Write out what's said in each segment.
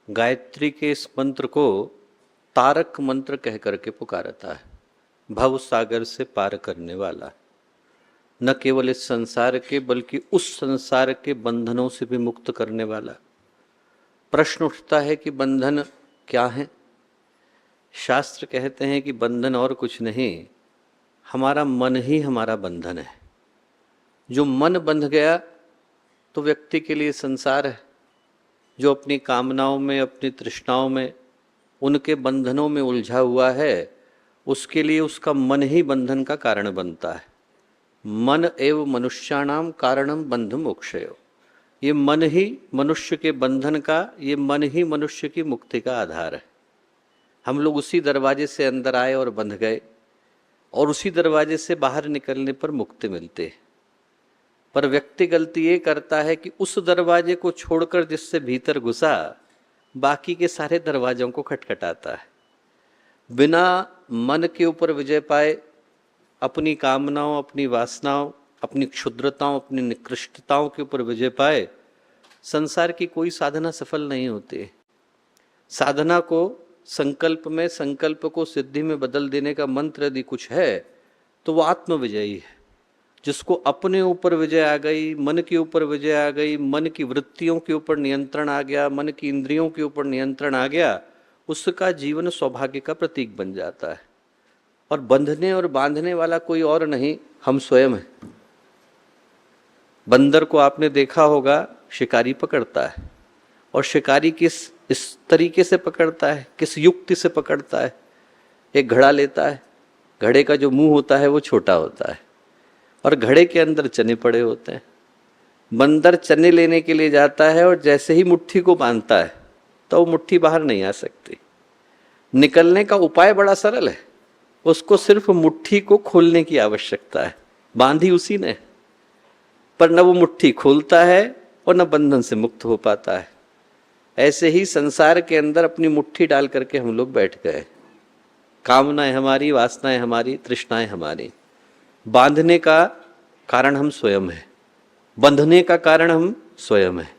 गायत्री के इस मंत्र को तारक मंत्र कह करके पुकारता है। भव सागर से पार करने वाला, न केवल इस संसार के बल्कि उस संसार के बंधनों से भी मुक्त करने वाला। प्रश्न उठता है कि बंधन क्या है? शास्त्र कहते हैं कि बंधन और कुछ नहीं, हमारा मन ही हमारा बंधन है। जो मन बंध गया तो व्यक्ति के लिए संसार है। जो अपनी कामनाओं में, अपनी तृष्णाओं में, उनके बंधनों में उलझा हुआ है, उसके लिए उसका मन ही बंधन का कारण बनता है। मन एव मनुष्याणाम कारणम बंध मोक्षयो। ये मन ही मनुष्य के बंधन का, ये मन ही मनुष्य की मुक्ति का आधार है। हम लोग उसी दरवाजे से अंदर आए और बंध गए, और उसी दरवाजे से बाहर निकलने पर मुक्ति मिलती है। पर व्यक्ति गलती ये करता है कि उस दरवाजे को छोड़कर जिससे भीतर घुसा, बाकी के सारे दरवाजों को खटखटाता है। बिना मन के ऊपर विजय पाए, अपनी कामनाओं, अपनी वासनाओं, अपनी क्षुद्रताओं, अपनी निकृष्टताओं के ऊपर विजय पाए, संसार की कोई साधना सफल नहीं होती। साधना को संकल्प में, संकल्प को सिद्धि में बदल देने का मंत्र यदि कुछ है तो वो आत्मविजयी है। जिसको अपने ऊपर विजय आ गई, मन के ऊपर विजय आ गई, मन की वृत्तियों के ऊपर नियंत्रण आ गया, मन की इंद्रियों के ऊपर नियंत्रण आ गया, उसका जीवन सौभाग्य का प्रतीक बन जाता है। और बंधने और बांधने वाला कोई और नहीं, हम स्वयं हैं। बंदर को आपने देखा होगा, शिकारी पकड़ता है, और शिकारी किस इस तरीके से पकड़ता है, किस युक्ति से पकड़ता है। एक घड़ा लेता है, घड़े का जो मुंह होता है वो छोटा होता है, और घड़े के अंदर चने पड़े होते हैं। बंदर चने लेने के लिए जाता है, और जैसे ही मुट्ठी को बांधता है तो वो मुट्ठी बाहर नहीं आ सकती। निकलने का उपाय बड़ा सरल है, उसको सिर्फ मुट्ठी को खोलने की आवश्यकता है। बांधी उसी ने, पर न वो मुट्ठी खोलता है और न बंधन से मुक्त हो पाता है। ऐसे ही संसार के अंदर अपनी मुट्ठी डाल करके हम लोग बैठ गए। कामनाएं हमारी, वासनाएं हमारी, तृष्णाएं हमारी। बांधने का कारण हम स्वयं हैं, बंधने का कारण हम स्वयं हैं।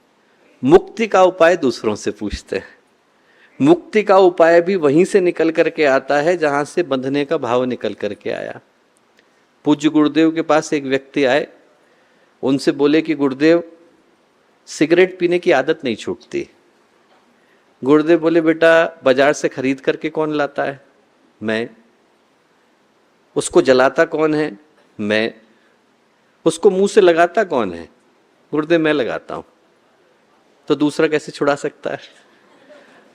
मुक्ति का उपाय दूसरों से पूछते हैं। मुक्ति का उपाय भी वहीं से निकल करके आता है जहां से बंधने का भाव निकल करके आया। पूज्य गुरुदेव के पास एक व्यक्ति आए, उनसे बोले कि गुरुदेव, सिगरेट पीने की आदत नहीं छूटती। गुरुदेव बोले, बेटा बाजार से खरीद करके कौन लाता है? मैं। उसको जलाता कौन है? मैं। उसको मुंह से लगाता कौन है? गुरुदेव, मैं लगाता हूं। तो दूसरा कैसे छुड़ा सकता है?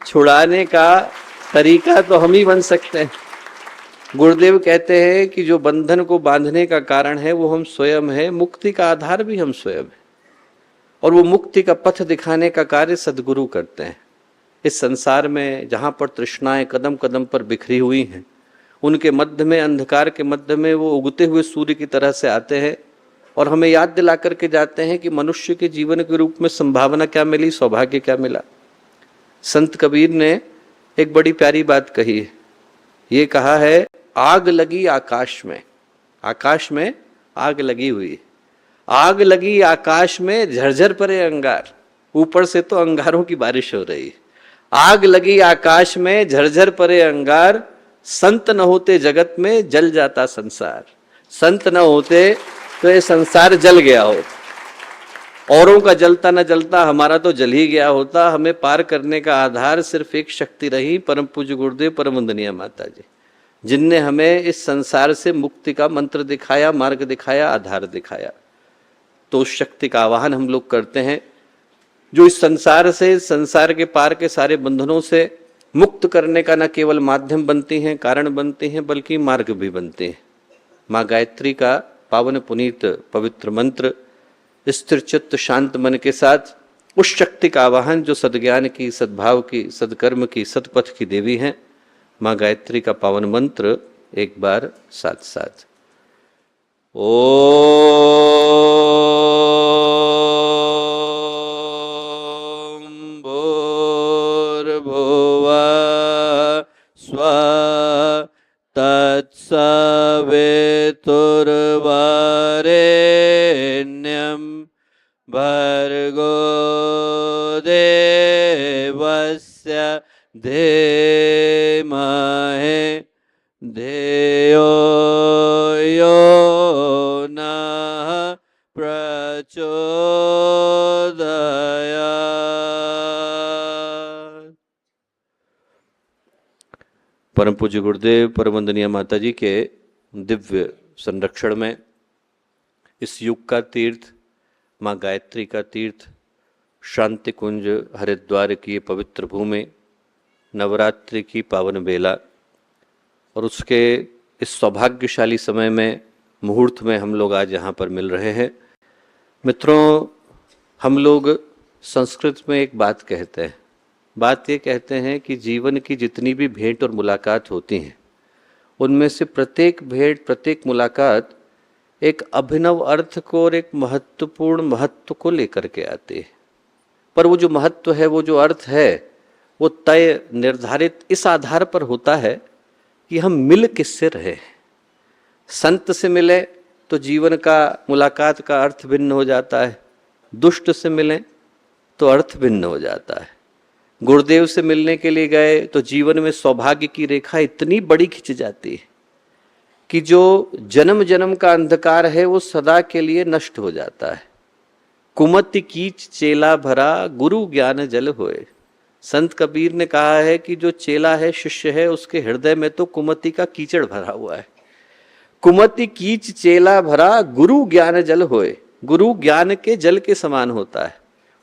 छुड़ाने का तरीका तो हम ही बन सकते हैं। गुरुदेव कहते हैं कि जो बंधन को बांधने का कारण है वो हम स्वयं है, मुक्ति का आधार भी हम स्वयं है, और वो मुक्ति का पथ दिखाने का कार्य सद्गुरु करते हैं। इस संसार में जहां पर तृष्णाएं कदम कदम पर बिखरी हुई हैं, उनके मध्य में, अंधकार के मध्य में वो उगते हुए सूर्य की तरह से आते हैं और हमें याद दिला करके जाते हैं कि मनुष्य के जीवन के रूप में संभावना क्या मिली, सौभाग्य क्या मिला। संत कबीर ने एक बड़ी प्यारी बात कही है। ये कहा है, आग लगी आकाश में। आकाश में आग लगी हुई, आग लगी आकाश में, झरझर परे अंगार। ऊपर से तो अंगारों की बारिश हो रही है। आग लगी आकाश में, झरझर परे अंगार, संत न होते जगत में जल जाता संसार। संत न होते तो ये संसार जल गया होता। औरों का जलता न जलता, हमारा तो जल ही गया होता। हमें पार करने का आधार सिर्फ एक शक्ति रही, परम पूज्य गुरुदेव परम वंदनीय माता जी, जिनने हमें इस संसार से मुक्ति का मंत्र दिखाया, मार्ग दिखाया, आधार दिखाया। तो उस शक्ति का आवाहन हम लोग करते हैं, जो इस संसार से, संसार के पार के सारे बंधनों से मुक्त करने का न केवल माध्यम बनती हैं, कारण बनती हैं, बल्कि मार्ग भी बनते हैं। माँ गायत्री का पावन पुनीत पवित्र मंत्र स्थिर चित्त शांत मन के साथ उस शक्ति का आवाहन जो सद्ज्ञान की, सद्भाव की, सदकर्म की, सतपथ की देवी हैं, माँ गायत्री का पावन मंत्र एक बार साथ साथ। ओम भूर्भुवः स्वः तत्सवितुर्वरेण्यं भर्गो देवस्य धीमहि धियो यो नः प्रचोदयात्। परम पूज्य गुरुदेव परम वंदनीय माता जी के दिव्य संरक्षण में इस युग का तीर्थ, माँ गायत्री का तीर्थ, शांति कुंज हरिद्वार की पवित्र भूमि, नवरात्रि की पावन बेला और उसके इस सौभाग्यशाली समय में, मुहूर्त में हम लोग आज यहाँ पर मिल रहे हैं। मित्रों, हम लोग संस्कृत में एक बात कहते हैं, बात ये कहते हैं कि जीवन की जितनी भी भेंट और मुलाकात होती हैं उनमें से प्रत्येक भेंट, प्रत्येक मुलाकात एक अभिनव अर्थ को और एक महत्वपूर्ण महत्व को लेकर के आती है। पर वो जो महत्व है, वो जो अर्थ है, वो तय निर्धारित इस आधार पर होता है कि हम मिल किससे रहे। संत से मिले तो जीवन का, मुलाकात का अर्थ भिन्न हो जाता है, दुष्ट से मिले तो अर्थ भिन्न हो जाता है। गुरुदेव से मिलने के लिए गए तो जीवन में सौभाग्य की रेखा इतनी बड़ी खिंच जाती है कि जो जन्म जन्म का अंधकार है वो सदा के लिए नष्ट हो जाता है। कुमति कीच चेला भरा, गुरु ज्ञान जल होए। संत कबीर ने कहा है कि जो चेला है, शिष्य है, उसके हृदय में तो कुमति का कीचड़ भरा हुआ है। कुमति कीच चेला भरा, गुरु ज्ञान जल होए। गुरु ज्ञान के जल के समान होता है।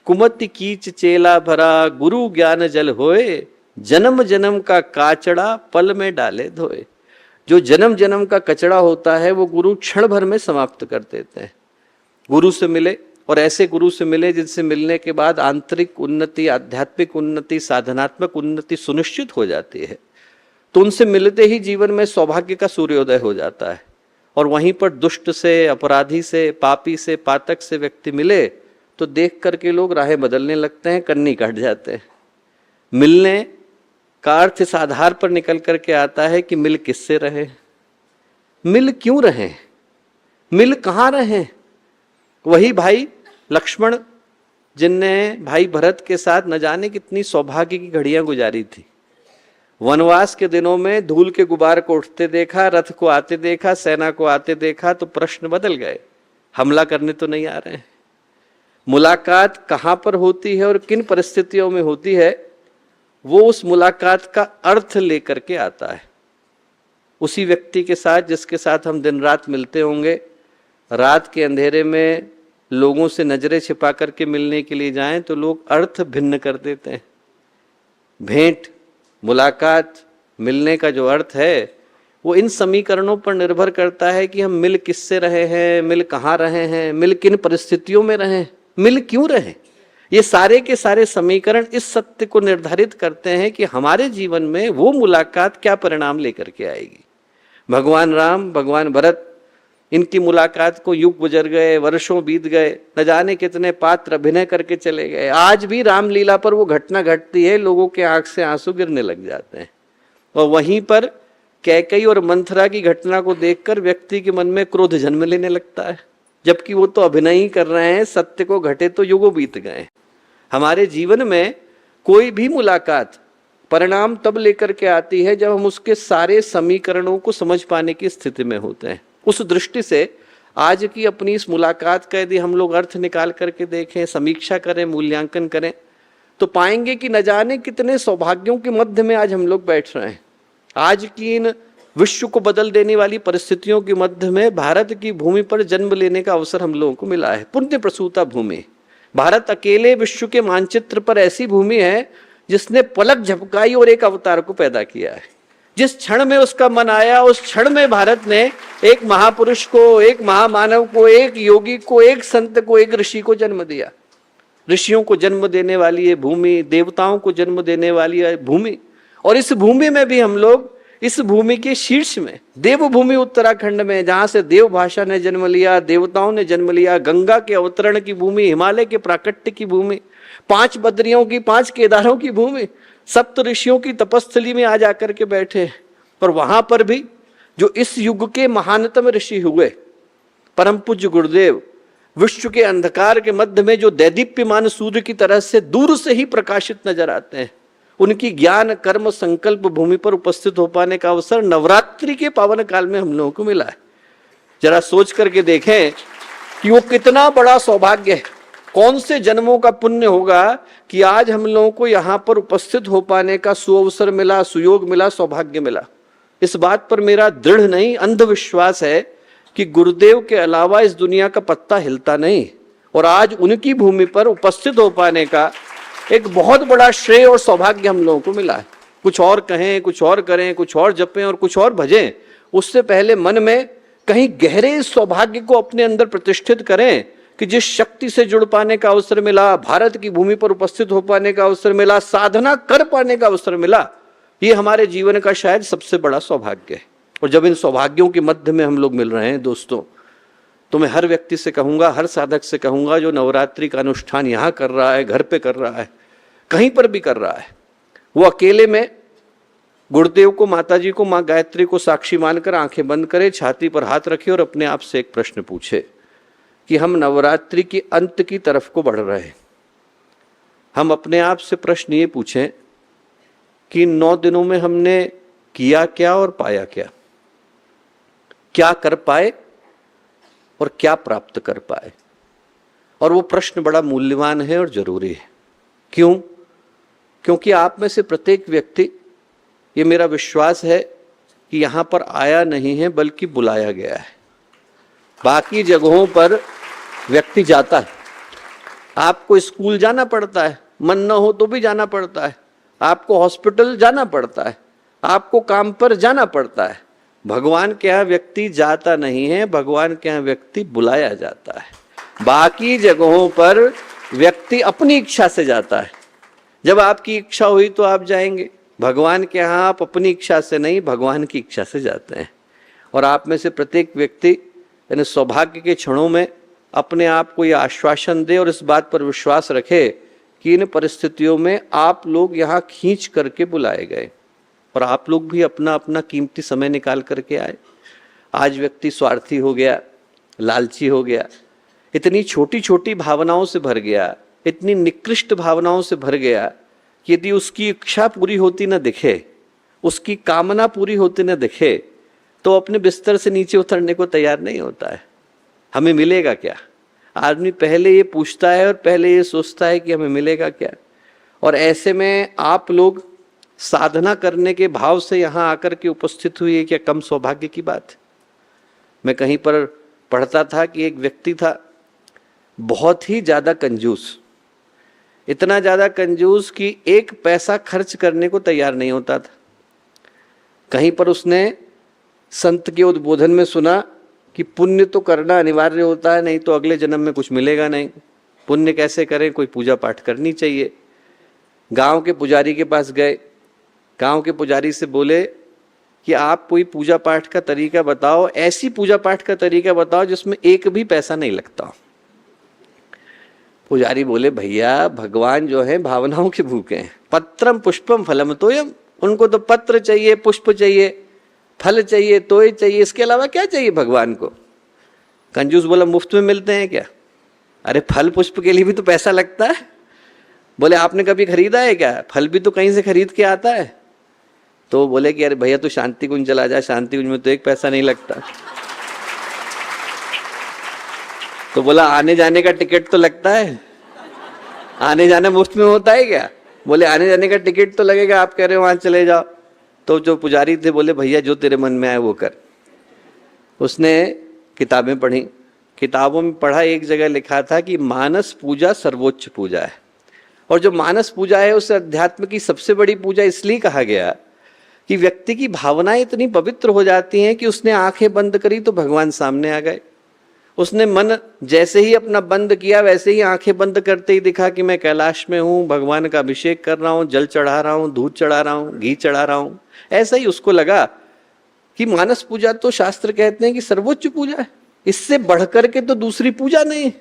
कुमति कीच चेला भरा, गुरु ज्ञान जल होए। जन्म जन्म का काचड़ा पल में डाले धोए। जो जन्म जन्म का कचड़ा होता है वो गुरु क्षण भर में समाप्त कर देते हैं। गुरु से मिले और ऐसे गुरु से मिले जिनसे मिलने के बाद आंतरिक उन्नति, आध्यात्मिक उन्नति, साधनात्मक उन्नति सुनिश्चित हो जाती है। तो उनसे मिलते ही जीवन में सौभाग्य का सूर्योदय हो जाता है। और वहीं पर दुष्ट से, अपराधी से, पापी से, पातक से व्यक्ति मिले तो देख करके लोग राहें बदलने लगते हैं, कन्नी काट जाते हैं। मिलने का अर्थ इस आधार पर निकल करके आता है कि मिल किससे रहे, मिल क्यों रहे, मिल कहाँ रहे। वही भाई लक्ष्मण जिनने भाई भरत के साथ न जाने कितनी सौभाग्य की घड़ियां गुजारी थी। वनवास के दिनों में धूल के गुबार को उठते देखा, रथ को आते देखा, सेना को आते देखा तो प्रश्न बदल गए, हमला करने तो नहीं आ रहे हैं। मुलाकात कहाँ पर होती है और किन परिस्थितियों में होती है, वो उस मुलाकात का अर्थ लेकर के आता है। उसी व्यक्ति के साथ जिसके साथ हम दिन रात मिलते होंगे, रात के अंधेरे में लोगों से नजरें छिपा करके मिलने के लिए जाएं तो लोग अर्थ भिन्न कर देते हैं। भेंट, मुलाकात, मिलने का जो अर्थ है वो इन समीकरणों पर निर्भर करता है कि हम मिल किससे रहे हैं, मिल कहाँ रहे हैं, मिल किन परिस्थितियों में रहे, मिल क्यों रहे। ये सारे के सारे समीकरण इस सत्य को निर्धारित करते हैं कि हमारे जीवन में वो मुलाकात क्या परिणाम लेकर के आएगी। भगवान राम, भगवान भरत, इनकी मुलाकात को युग गुजर गए, वर्षों बीत गए, न जाने कितने पात्र अभिनय करके चले गए। आज भी रामलीला पर वो घटना घटती है, लोगों के आंख से आंसू गिरने लग जाते हैं। और वहीं पर कैकेयी और मंथरा की घटना को देखकर व्यक्ति के मन में क्रोध जन्म लेने लगता है, जबकि वो तो अभिनय ही कर रहे हैं। सत्य को घटे तो युगों बीत गए। हमारे जीवन में कोई भी मुलाकात परिणाम तब लेकर के आती है जब हम उसके सारे समीकरणों को समझ पाने की स्थिति में होते हैं। उस दृष्टि से आज की अपनी इस मुलाकात का यदि हम लोग अर्थ निकाल करके देखें, समीक्षा करें, मूल्यांकन करें तो पाएंगे कि न जाने कितने सौभाग्यों के मध्य में आज हम लोग बैठ रहे हैं। आज की इन विश्व को बदल देने वाली परिस्थितियों के मध्य में भारत की भूमि पर जन्म लेने का अवसर हम लोगों को मिला है। पुण्य प्रसूता भूमि। भारत अकेले विश्व के मानचित्र पर ऐसी भूमि है जिसने पलक झपकाई और एक अवतार को पैदा किया है। जिस क्षण में उसका मन आया, उस क्षण में भारत ने एक महापुरुष को, एक महामानव को, एक योगी को, एक संत को, एक ऋषि को जन्म दिया। ऋषियों को जन्म देने वाली ये भूमि, देवताओं को जन्म देने वाली है भूमि। और इस भूमि में भी हम लोग, इस भूमि के शीर्ष में देवभूमि उत्तराखंड में, जहां से देव भाषा ने जन्म लिया, देवताओं ने जन्म लिया, गंगा के अवतरण की भूमि, हिमालय के प्राकट्य की भूमि, 5 बद्रियों की, 5 केदारों की भूमि, सप्त ऋषियों की तपस्थली में आ जाकर के बैठे। और वहां पर भी जो इस युग के महानतम ऋषि हुए, परम पूज्य गुरुदेव, विश्व के अंधकार के मध्य में जो दैदीप्यमान सूर्य की तरह से दूर से ही प्रकाशित नजर आते हैं, उनकी ज्ञान कर्म संकल्प भूमि पर उपस्थित हो पाने का अवसर नवरात्रि के पावन काल में हम लोगों को मिला है। जरा सोच करके देखें कि वो कितना बड़ा सौभाग्य है, कौन से जन्मों का पुण्य होगा कि आज हम लोगों को यहां पर उपस्थित हो पाने का सुअवसर मिला, सुयोग मिला, सौभाग्य मिला। इस बात पर मेरा दृढ़ नहीं अंधविश्वास है कि गुरुदेव के अलावा इस दुनिया का पत्ता हिलता नहीं, और आज उनकी भूमि पर उपस्थित हो पाने का एक बहुत बड़ा श्रेय और सौभाग्य हम लोगों को मिला है। कुछ और कहें, कुछ और करें, कुछ और जपें और कुछ और भजें, उससे पहले मन में कहीं गहरे इस सौभाग्य को अपने अंदर प्रतिष्ठित करें कि जिस शक्ति से जुड़ पाने का अवसर मिला, भारत की भूमि पर उपस्थित हो पाने का अवसर मिला, साधना कर पाने का अवसर मिला, ये हमारे जीवन का शायद सबसे बड़ा सौभाग्य है। और जब इन सौभाग्यों के मध्य में हम लोग मिल रहे हैं दोस्तों, तो मैं हर व्यक्ति से कहूंगा, हर साधक से कहूंगा जो नवरात्रि का अनुष्ठान यहाँ कर रहा है, घर पे कर रहा है, कहीं पर भी कर रहा है, वो अकेले में गुरुदेव को, माता जी को, माँ गायत्री को साक्षी मानकर आंखें बंद करे, छाती पर हाथ रखे और अपने आप से एक प्रश्न पूछे कि हम नवरात्रि के अंत की तरफ को बढ़ रहे हैं। हम अपने आप से प्रश्न ये पूछें कि 9 दिनों में हमने किया क्या और पाया क्या, क्या कर पाए और क्या प्राप्त कर पाए। और वो प्रश्न बड़ा मूल्यवान है और जरूरी है। क्यों? क्योंकि आप में से प्रत्येक व्यक्ति, ये मेरा विश्वास है कि यहां पर आया नहीं है बल्कि बुलाया गया है। बाकी जगहों पर व्यक्ति जाता है, आपको स्कूल जाना पड़ता है, मन न हो तो भी जाना पड़ता है, आपको हॉस्पिटल जाना पड़ता है, आपको काम पर जाना पड़ता है। भगवान के यहाँ व्यक्ति जाता नहीं है, भगवान के यहाँ व्यक्ति बुलाया जाता है। बाकी जगहों पर व्यक्ति अपनी इच्छा से जाता है। जब आपकी इच्छा हुई तो आप जाएंगे, भगवान के यहाँ आप अपनी इच्छा से नहीं, भगवान की इच्छा से जाते हैं। और आप में से प्रत्येक व्यक्ति यानी सौभाग्य के क्षणों में अपने आप को यह आश्वासन दे और इस बात पर विश्वास रखे कि इन परिस्थितियों में आप लोग यहाँ खींच करके बुलाए गए और आप लोग भी अपना अपना कीमती समय निकाल करके आए। आज व्यक्ति स्वार्थी हो गया, लालची हो गया, इतनी छोटी छोटी भावनाओं से भर गया, इतनी निकृष्ट भावनाओं से भर गया कि यदि उसकी इच्छा पूरी होती न दिखे, उसकी कामना पूरी होती न दिखे, तो अपने बिस्तर से नीचे उतरने को तैयार नहीं होता है। हमें मिलेगा क्या? आदमी पहले ये पूछता है और पहले ये सोचता है कि हमें मिलेगा क्या। और ऐसे में आप लोग साधना करने के भाव से यहाँ आकर के उपस्थित हुई है, क्या कम सौभाग्य की बात? मैं कहीं पर पढ़ता था कि एक व्यक्ति था बहुत ही ज्यादा कंजूस, इतना ज्यादा कंजूस कि 1 पैसा खर्च करने को तैयार नहीं होता था। कहीं पर उसने संत के उद्बोधन में सुना कि पुण्य तो करना अनिवार्य होता है, नहीं तो अगले जन्म में कुछ मिलेगा नहीं। पुण्य कैसे करें? कोई पूजा पाठ करनी चाहिए। गांव के पुजारी के पास गए, गांव के पुजारी से बोले कि आप कोई पूजा पाठ का तरीका बताओ, ऐसी पूजा पाठ का तरीका बताओ जिसमें 1 भी पैसा नहीं लगता। पुजारी बोले, भैया भगवान जो है भावनाओं के भूखे हैं, पत्रम पुष्पम फलम तोयम, उनको तो पत्र चाहिए, पुष्प चाहिए, फल चाहिए, तोय चाहिए, इसके अलावा क्या चाहिए भगवान को? कंजूस बोला, मुफ्त में मिलते हैं क्या? अरे फल पुष्प के लिए भी तो पैसा लगता है। बोले, आपने कभी खरीदा है क्या? फल भी तो कहीं से खरीद के आता है। तो बोले कि अरे भैया तो शांति कुंज चला जा, शांति कुंज में तो 1 पैसा नहीं लगता। तो बोला, आने जाने का टिकट तो लगता है, आने जाना मुफ्त में होता है क्या? बोले, आने जाने का टिकट तो लगेगा, आप कह रहे हो वहां चले जाओ। तो जो पुजारी थे बोले, भैया जो तेरे मन में आए वो कर। उसने किताबें पढ़ी, किताबों में पढ़ा, एक जगह लिखा था कि मानस पूजा सर्वोच्च पूजा है। और जो मानस पूजा है उसे अध्यात्म की सबसे बड़ी पूजा इसलिए कहा गया कि व्यक्ति की भावनाएं इतनी पवित्र हो जाती हैं कि उसने आंखें बंद करी तो भगवान सामने आ गए। उसने मन जैसे ही अपना बंद किया वैसे ही आंखें बंद करते ही दिखा कि मैं कैलाश में हूँ, भगवान का अभिषेक कर रहा हूँ, जल चढ़ा रहा हूँ, दूध चढ़ा रहा हूँ, घी चढ़ा रहा हूँ। ऐसा ही उसको लगा कि मानस पूजा तो शास्त्र कहते हैं कि सर्वोच्च पूजा है, इससे बढ़कर के तो दूसरी पूजा नहीं।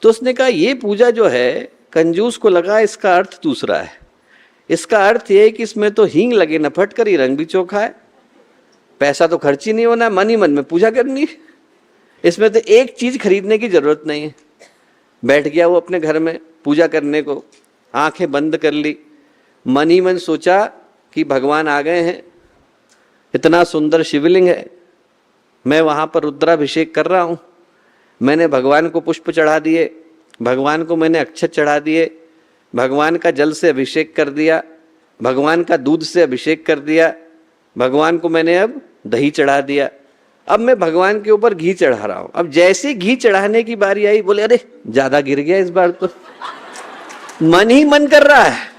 तो उसने कहा ये पूजा जो है, कंजूस को लगा इसका अर्थ दूसरा है। इसका अर्थ ये है कि इसमें तो हींग लगे न फटकर, ही रंग भी चोखा है, पैसा तो खर्च ही नहीं होना, मन ही मन में पूजा करनी है। इसमें तो एक चीज खरीदने की जरूरत नहीं है। बैठ गया वो अपने घर में पूजा करने को, आंखें बंद कर ली, मन ही मन सोचा कि भगवान आ गए हैं, इतना सुंदर शिवलिंग है, मैं वहाँ पर रुद्राभिषेक कर रहा हूँ, मैंने भगवान को पुष्प चढ़ा दिए, भगवान को मैंने अक्षत चढ़ा दिए, भगवान का जल से अभिषेक कर दिया, भगवान का दूध से अभिषेक कर दिया, भगवान को मैंने अब दही चढ़ा दिया, अब मैं भगवान के ऊपर घी चढ़ा रहा हूं। अब जैसे घी चढ़ाने की बारी आई, बोले अरे ज्यादा गिर गया इस बार तो। मन ही मन कर रहा है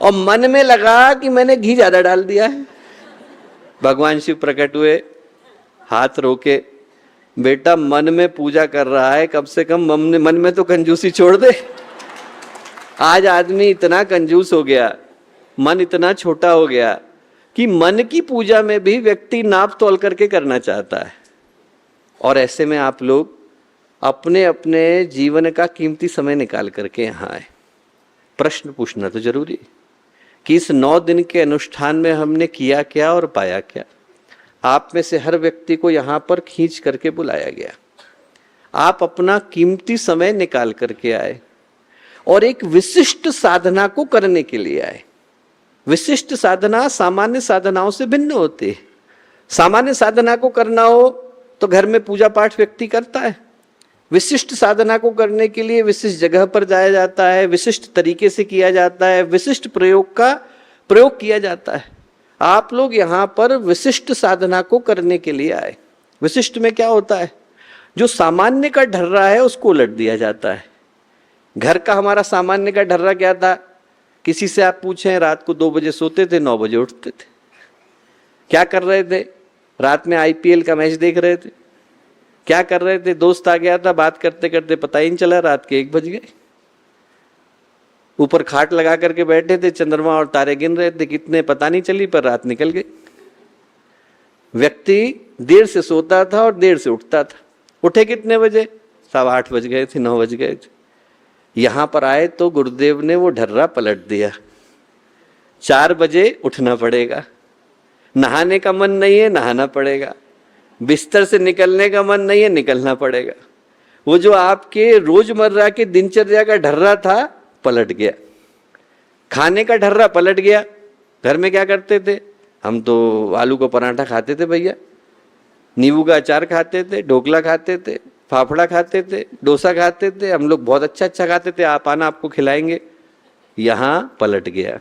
और मन में लगा कि मैंने घी ज्यादा डाल दिया है। भगवान शिव प्रकट हुए, हाथ रोके, बेटा मन में पूजा कर रहा है, कम से कम मन में तो कंजूसी छोड़ दे। आज आदमी इतना कंजूस हो गया, मन इतना छोटा हो गया कि मन की पूजा में भी व्यक्ति नाप तोल करके करना चाहता है। और ऐसे में आप लोग अपने अपने जीवन का कीमती समय निकाल करके यहाँ आए। प्रश्न पूछना तो जरूरी है कि इस 9 दिन के अनुष्ठान में हमने किया क्या और पाया क्या। आप में से हर व्यक्ति को यहाँ पर खींच करके बुलाया गया, आप अपना कीमती समय निकाल करके आए और एक विशिष्ट साधना को करने के लिए आए। विशिष्ट साधना सामान्य साधनाओं से भिन्न होती है। सामान्य साधना को करना हो तो घर में पूजा पाठ व्यक्ति करता है, विशिष्ट साधना को करने के लिए विशिष्ट जगह पर जाया जाता है, विशिष्ट तरीके से किया जाता है, विशिष्ट प्रयोग का प्रयोग किया जाता है। आप लोग यहाँ पर विशिष्ट साधना को करने के लिए आए। विशिष्ट में क्या होता है, जो सामान्य का ढर्रा है उसको उलट दिया जाता है। घर का हमारा सामान्य का ढर्रा क्या था, किसी से आप पूछें रात को 2 बजे सोते थे, 9 बजे उठते थे, क्या कर रहे थे, रात में आईपीएल का मैच देख रहे थे, क्या कर रहे थे, दोस्त आ गया था, बात करते करते पता ही नहीं चला रात के 1 बज गए। ऊपर खाट लगा करके बैठे थे, चंद्रमा और तारे गिन रहे थे, कितने पता नहीं चली पर रात निकल गई। व्यक्ति देर से सोता था और देर से उठता था। उठे कितने बजे, 8:15 बज गए थे, 9 बज गए थे। यहां पर आए तो गुरुदेव ने वो ढर्रा पलट दिया। 4 बजे उठना पड़ेगा, नहाने का मन नहीं है नहाना पड़ेगा, बिस्तर से निकलने का मन नहीं है निकलना पड़ेगा। वो जो आपके रोजमर्रा के दिनचर्या का ढर्रा था पलट गया, खाने का ढर्रा पलट गया। घर में क्या करते थे, हम तो आलू का पराठा खाते थे भैया, नींबू का अचार खाते थे, ढोकला खाते थे, फाफड़ा खाते थे, डोसा खाते थे, हम लोग बहुत अच्छा अच्छा खाते थे, आप आना आपको खिलाएंगे। यहाँ पलट गया,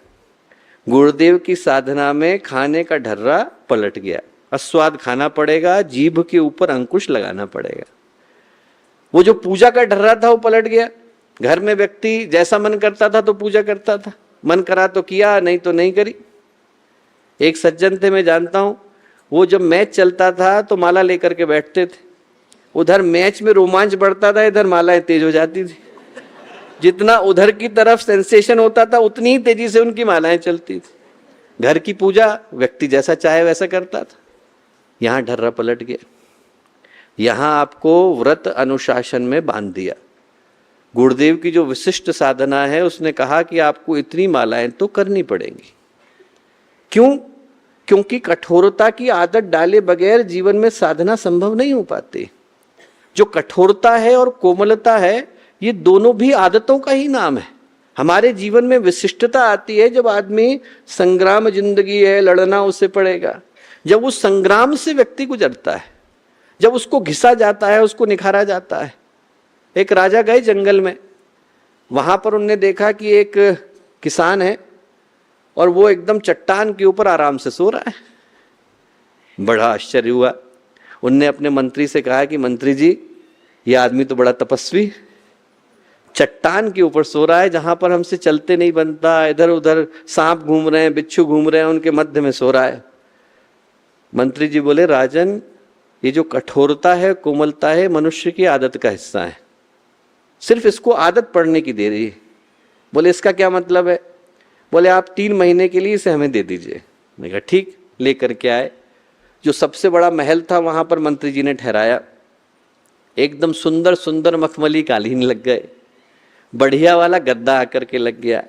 गुरुदेव की साधना में खाने का ढर्रा पलट गया। अस्वाद खाना पड़ेगा, जीभ के ऊपर अंकुश लगाना पड़ेगा। वो जो पूजा का ढर्रा था वो पलट गया। घर में व्यक्ति जैसा मन करता था तो पूजा करता था, मन करा तो किया, नहीं तो नहीं करी। एक सज्जन थे मैं जानता हूं, वो जब मैच चलता था तो माला लेकर के बैठते थे। उधर मैच में रोमांच बढ़ता था, इधर मालाएं तेज हो जाती थी। जितना उधर की तरफ सेंसेशन होता था उतनी ही तेजी से उनकी मालाएं चलती थी। घर की पूजा व्यक्ति जैसा चाहे वैसा करता था। यहाँ ढर्रा पलट गया, यहाँ आपको व्रत अनुशासन में बांध दिया। गुरुदेव की जो विशिष्ट साधना है उसने कहा कि आपको इतनी मालाएं तो करनी पड़ेंगी। क्यों? क्योंकि कठोरता की आदत डाले बगैर जीवन में साधना संभव नहीं हो पाती। जो कठोरता है और कोमलता है, ये दोनों भी आदतों का ही नाम है। हमारे जीवन में विशिष्टता आती है जब आदमी संग्राम जिंदगी है, लड़ना उसे पड़ेगा। जब उस संग्राम से व्यक्ति गुजरता है, जब उसको घिसा जाता है, उसको निखारा जाता है। एक राजा गए जंगल में, वहां पर उन्होंने देखा कि एक किसान है और वो एकदम चट्टान के ऊपर आराम से सो रहा है। बड़ा आश्चर्य हुआ। उनने अपने मंत्री से कहा कि मंत्री जी, ये आदमी तो बड़ा तपस्वी, चट्टान के ऊपर सो रहा है, जहां पर हमसे चलते नहीं बनता, इधर उधर सांप घूम रहे हैं, बिच्छू घूम रहे हैं, उनके मध्य में सो रहा है। मंत्री जी बोले, राजन, ये जो कठोरता है, कोमलता है, मनुष्य की आदत का हिस्सा है, सिर्फ इसको आदत पड़ने की दे रही है। बोले इसका क्या मतलब है? बोले आप 3 महीने के लिए इसे हमें दे दीजिए। मैंने कहा ठीक, लेकर के आए। जो सबसे बड़ा महल था वहां पर मंत्री जी ने ठहराया। एकदम सुंदर सुंदर मखमली कालीन लग गए, बढ़िया वाला गद्दा आकर के लग गया,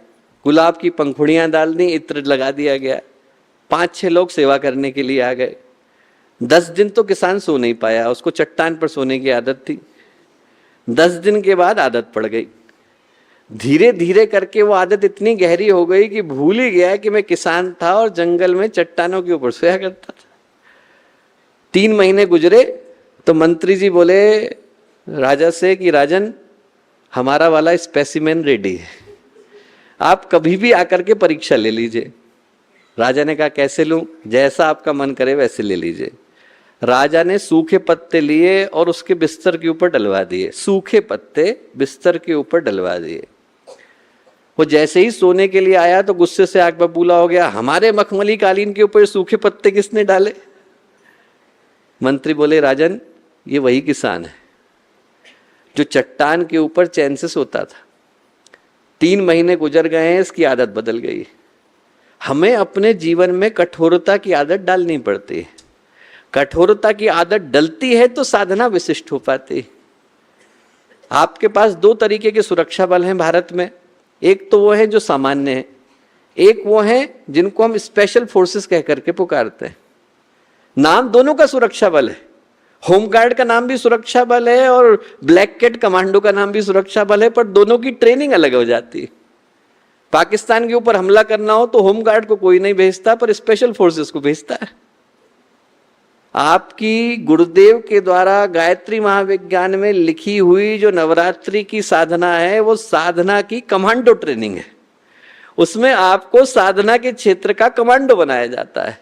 गुलाब की पंखुड़ियां डाल दी, इत्र लगा दिया गया। 5-6 लोग सेवा करने के लिए आ गए। 10 दिन तो किसान सो नहीं पाया, उसको चट्टान पर सोने की आदत थी। 10 दिन के बाद आदत पड़ गई। धीरे धीरे करके वो आदत इतनी गहरी हो गई कि भूल ही गया कि मैं किसान था और जंगल में चट्टानों के ऊपर सोया करता था। 3 महीने गुजरे तो मंत्री जी बोले राजा से कि राजन, हमारा वाला स्पेसिमेन रेडी है, आप कभी भी आकर के परीक्षा ले लीजिए। राजा ने कहा कैसे लूं? जैसा आपका मन करे वैसे ले लीजिए। राजा ने सूखे पत्ते लिए और उसके बिस्तर के ऊपर डलवा दिए। सूखे पत्ते बिस्तर के ऊपर डलवा दिए। वो जैसे ही सोने के लिए आया तो गुस्से से आग बबूला हो गया, हमारे मखमली कालीन के ऊपर सूखे पत्ते किसने डाले? मंत्री बोले राजन, ये वही किसान है जो चट्टान के ऊपर चैन से सोता था। 3 महीने गुजर गए हैं, इसकी आदत बदल गई। हमें अपने जीवन में कठोरता की आदत डालनी पड़ती है। कठोरता की आदत डलती है तो साधना विशिष्ट हो पाती है। आपके पास 2 तरीके के सुरक्षा बल हैं भारत में। एक तो वो है जो सामान्य है, एक वो है जिनको हम स्पेशल फोर्सेस कह करके पुकारते हैं। नाम दोनों का सुरक्षा बल है। होमगार्ड का नाम भी सुरक्षा बल है और ब्लैक कैट कमांडो का नाम भी सुरक्षा बल है, पर दोनों की ट्रेनिंग अलग हो जाती है। पाकिस्तान के ऊपर हमला करना हो तो होमगार्ड को कोई नहीं भेजता, पर स्पेशल फोर्सेस को भेजता है। आपकी गुरुदेव के द्वारा गायत्री महाविज्ञान में लिखी हुई जो नवरात्रि की साधना है, वो साधना की कमांडो ट्रेनिंग है। उसमें आपको साधना के क्षेत्र का कमांडो बनाया जाता है।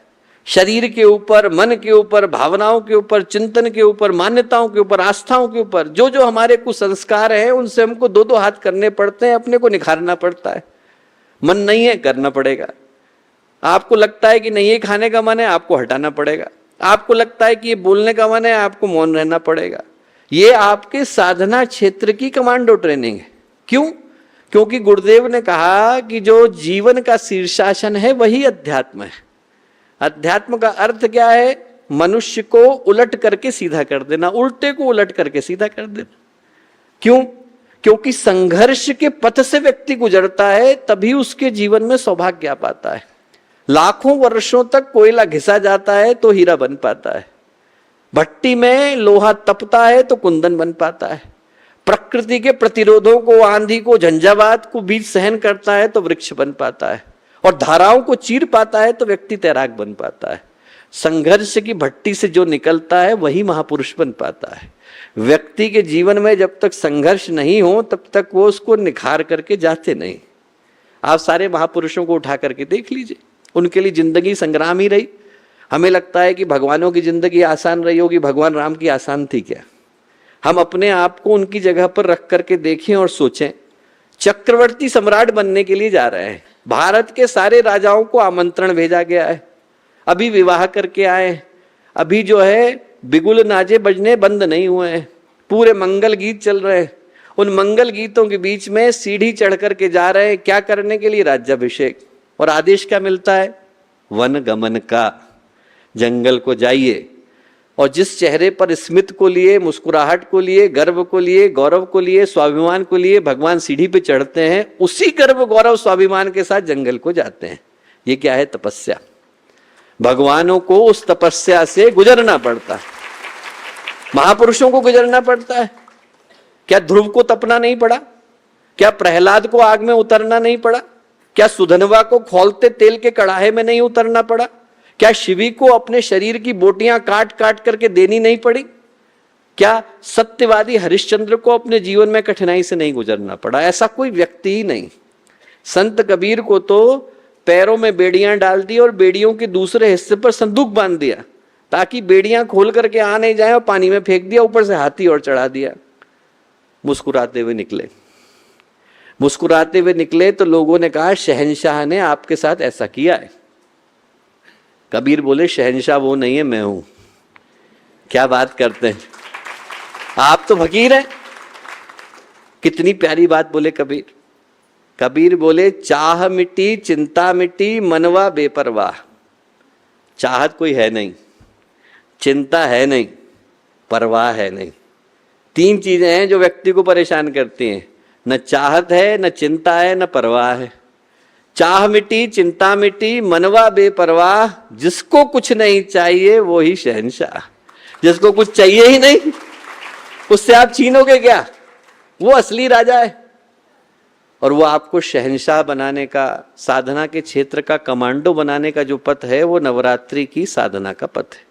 शरीर के ऊपर, मन के ऊपर, भावनाओं के ऊपर, चिंतन के ऊपर, मान्यताओं के ऊपर, आस्थाओं के ऊपर जो जो हमारे कुछ संस्कार हैं, उनसे हमको 2-2 हाथ करने पड़ते हैं। अपने को निखारना पड़ता है। मन नहीं है, करना पड़ेगा। आपको लगता है कि नहीं ये खाने का मन है, आपको हटाना पड़ेगा। आपको लगता है कि ये बोलने का मन है, आपको मौन रहना पड़ेगा। ये आपके साधना क्षेत्र की कमांडो ट्रेनिंग है। क्यों? क्योंकि गुरुदेव ने कहा कि जो जीवन का शीर्षासन है वही अध्यात्म है। अध्यात्म का अर्थ क्या है? मनुष्य को उलट करके सीधा कर देना, उल्टे को उलट करके सीधा कर देना। क्यों? क्योंकि संघर्ष के पथ से व्यक्ति गुजरता है, तभी उसके जीवन में सौभाग्य आ पाता है। लाखों वर्षों तक कोयला घिसा जाता है तो हीरा बन पाता है। भट्टी में लोहा तपता है तो कुंदन बन पाता है। प्रकृति के प्रतिरोधों को, आंधी को, झंझावात को बीच सहन करता है तो वृक्ष बन पाता है। और धाराओं को चीर पाता है तो व्यक्ति तैराक बन पाता है। संघर्ष की भट्टी से जो निकलता है वही महापुरुष बन पाता है। व्यक्ति के जीवन में जब तक संघर्ष नहीं हो तब तक वो उसको निखार करके जाते नहीं। आप सारे महापुरुषों को उठा करके देख लीजिए, उनके लिए जिंदगी संग्राम ही रही। हमें लगता है कि भगवानों की जिंदगी आसान रही होगी, भगवान राम की आसान थी क्या? हम अपने आप को उनकी जगह पर रख करके देखें और सोचें। चक्रवर्ती सम्राट बनने के लिए जा रहे हैं। भारत के सारे राजाओं को आमंत्रण भेजा गया है, अभी विवाह करके आए, अभी जो है बिगुल नाचे बजने बंद नहीं हुए हैं, पूरे मंगल गीत चल रहे हैं। उन मंगल गीतों के बीच में सीढ़ी चढ़ करके जा रहे हैं, क्या करने के लिए? राज्याभिषेक। और आदेश क्या मिलता है? वन गमन का, जंगल को जाइए। और जिस चेहरे पर स्मित को लिए, मुस्कुराहट को लिए, गर्व को लिए, गौरव को लिए, स्वाभिमान को लिए भगवान सीढ़ी पे चढ़ते हैं, उसी गर्व गौरव स्वाभिमान के साथ जंगल को जाते हैं। ये क्या है? तपस्या। भगवानों को उस तपस्या से गुजरना पड़ता है, महापुरुषों को गुजरना पड़ता है। क्या ध्रुव को तपना नहीं पड़ा? क्या प्रहलाद को आग में उतरना नहीं पड़ा? क्या सुधनवा को खौलते तेल के कड़ाहे में नहीं उतरना पड़ा? क्या शिवी को अपने शरीर की बोटियां काट काट करके देनी नहीं पड़ी? क्या सत्यवादी हरिश्चंद्र को अपने जीवन में कठिनाई से नहीं गुजरना पड़ा? ऐसा कोई व्यक्ति ही नहीं। संत कबीर को तो पैरों में बेड़ियां डाल दी और बेड़ियों के दूसरे हिस्से पर संदूक बांध दिया ताकि बेड़ियां खोल करके आ नहीं जाए, और पानी में फेंक दिया, ऊपर से हाथी और चढ़ा दिया। मुस्कुराते हुए निकले। मुस्कुराते हुए निकले तो लोगों ने कहा शहंशाह ने आपके साथ ऐसा किया है। कबीर बोले शहंशाह वो नहीं है, मैं हूं। क्या बात करते हैं, आप तो फकीर हैं। कितनी प्यारी बात बोले कबीर। कबीर बोले चाह मिट्टी, चिंता मिट्टी, मनवा बेपरवाह। चाहत कोई है नहीं, चिंता है नहीं, परवाह है नहीं। 3 चीजें हैं जो व्यक्ति को परेशान करती हैं। न चाहत है, न चिंता है, न परवाह है। चाह मिट्टी, चिंता मिट्टी, मनवा बेपरवाह। जिसको कुछ नहीं चाहिए वो ही शहंशाह। जिसको कुछ चाहिए ही नहीं उससे आप छीनोगे क्या? वो असली राजा है। और वो आपको शहंशाह बनाने का, साधना के क्षेत्र का कमांडो बनाने का जो पथ है वो नवरात्रि की साधना का पथ है।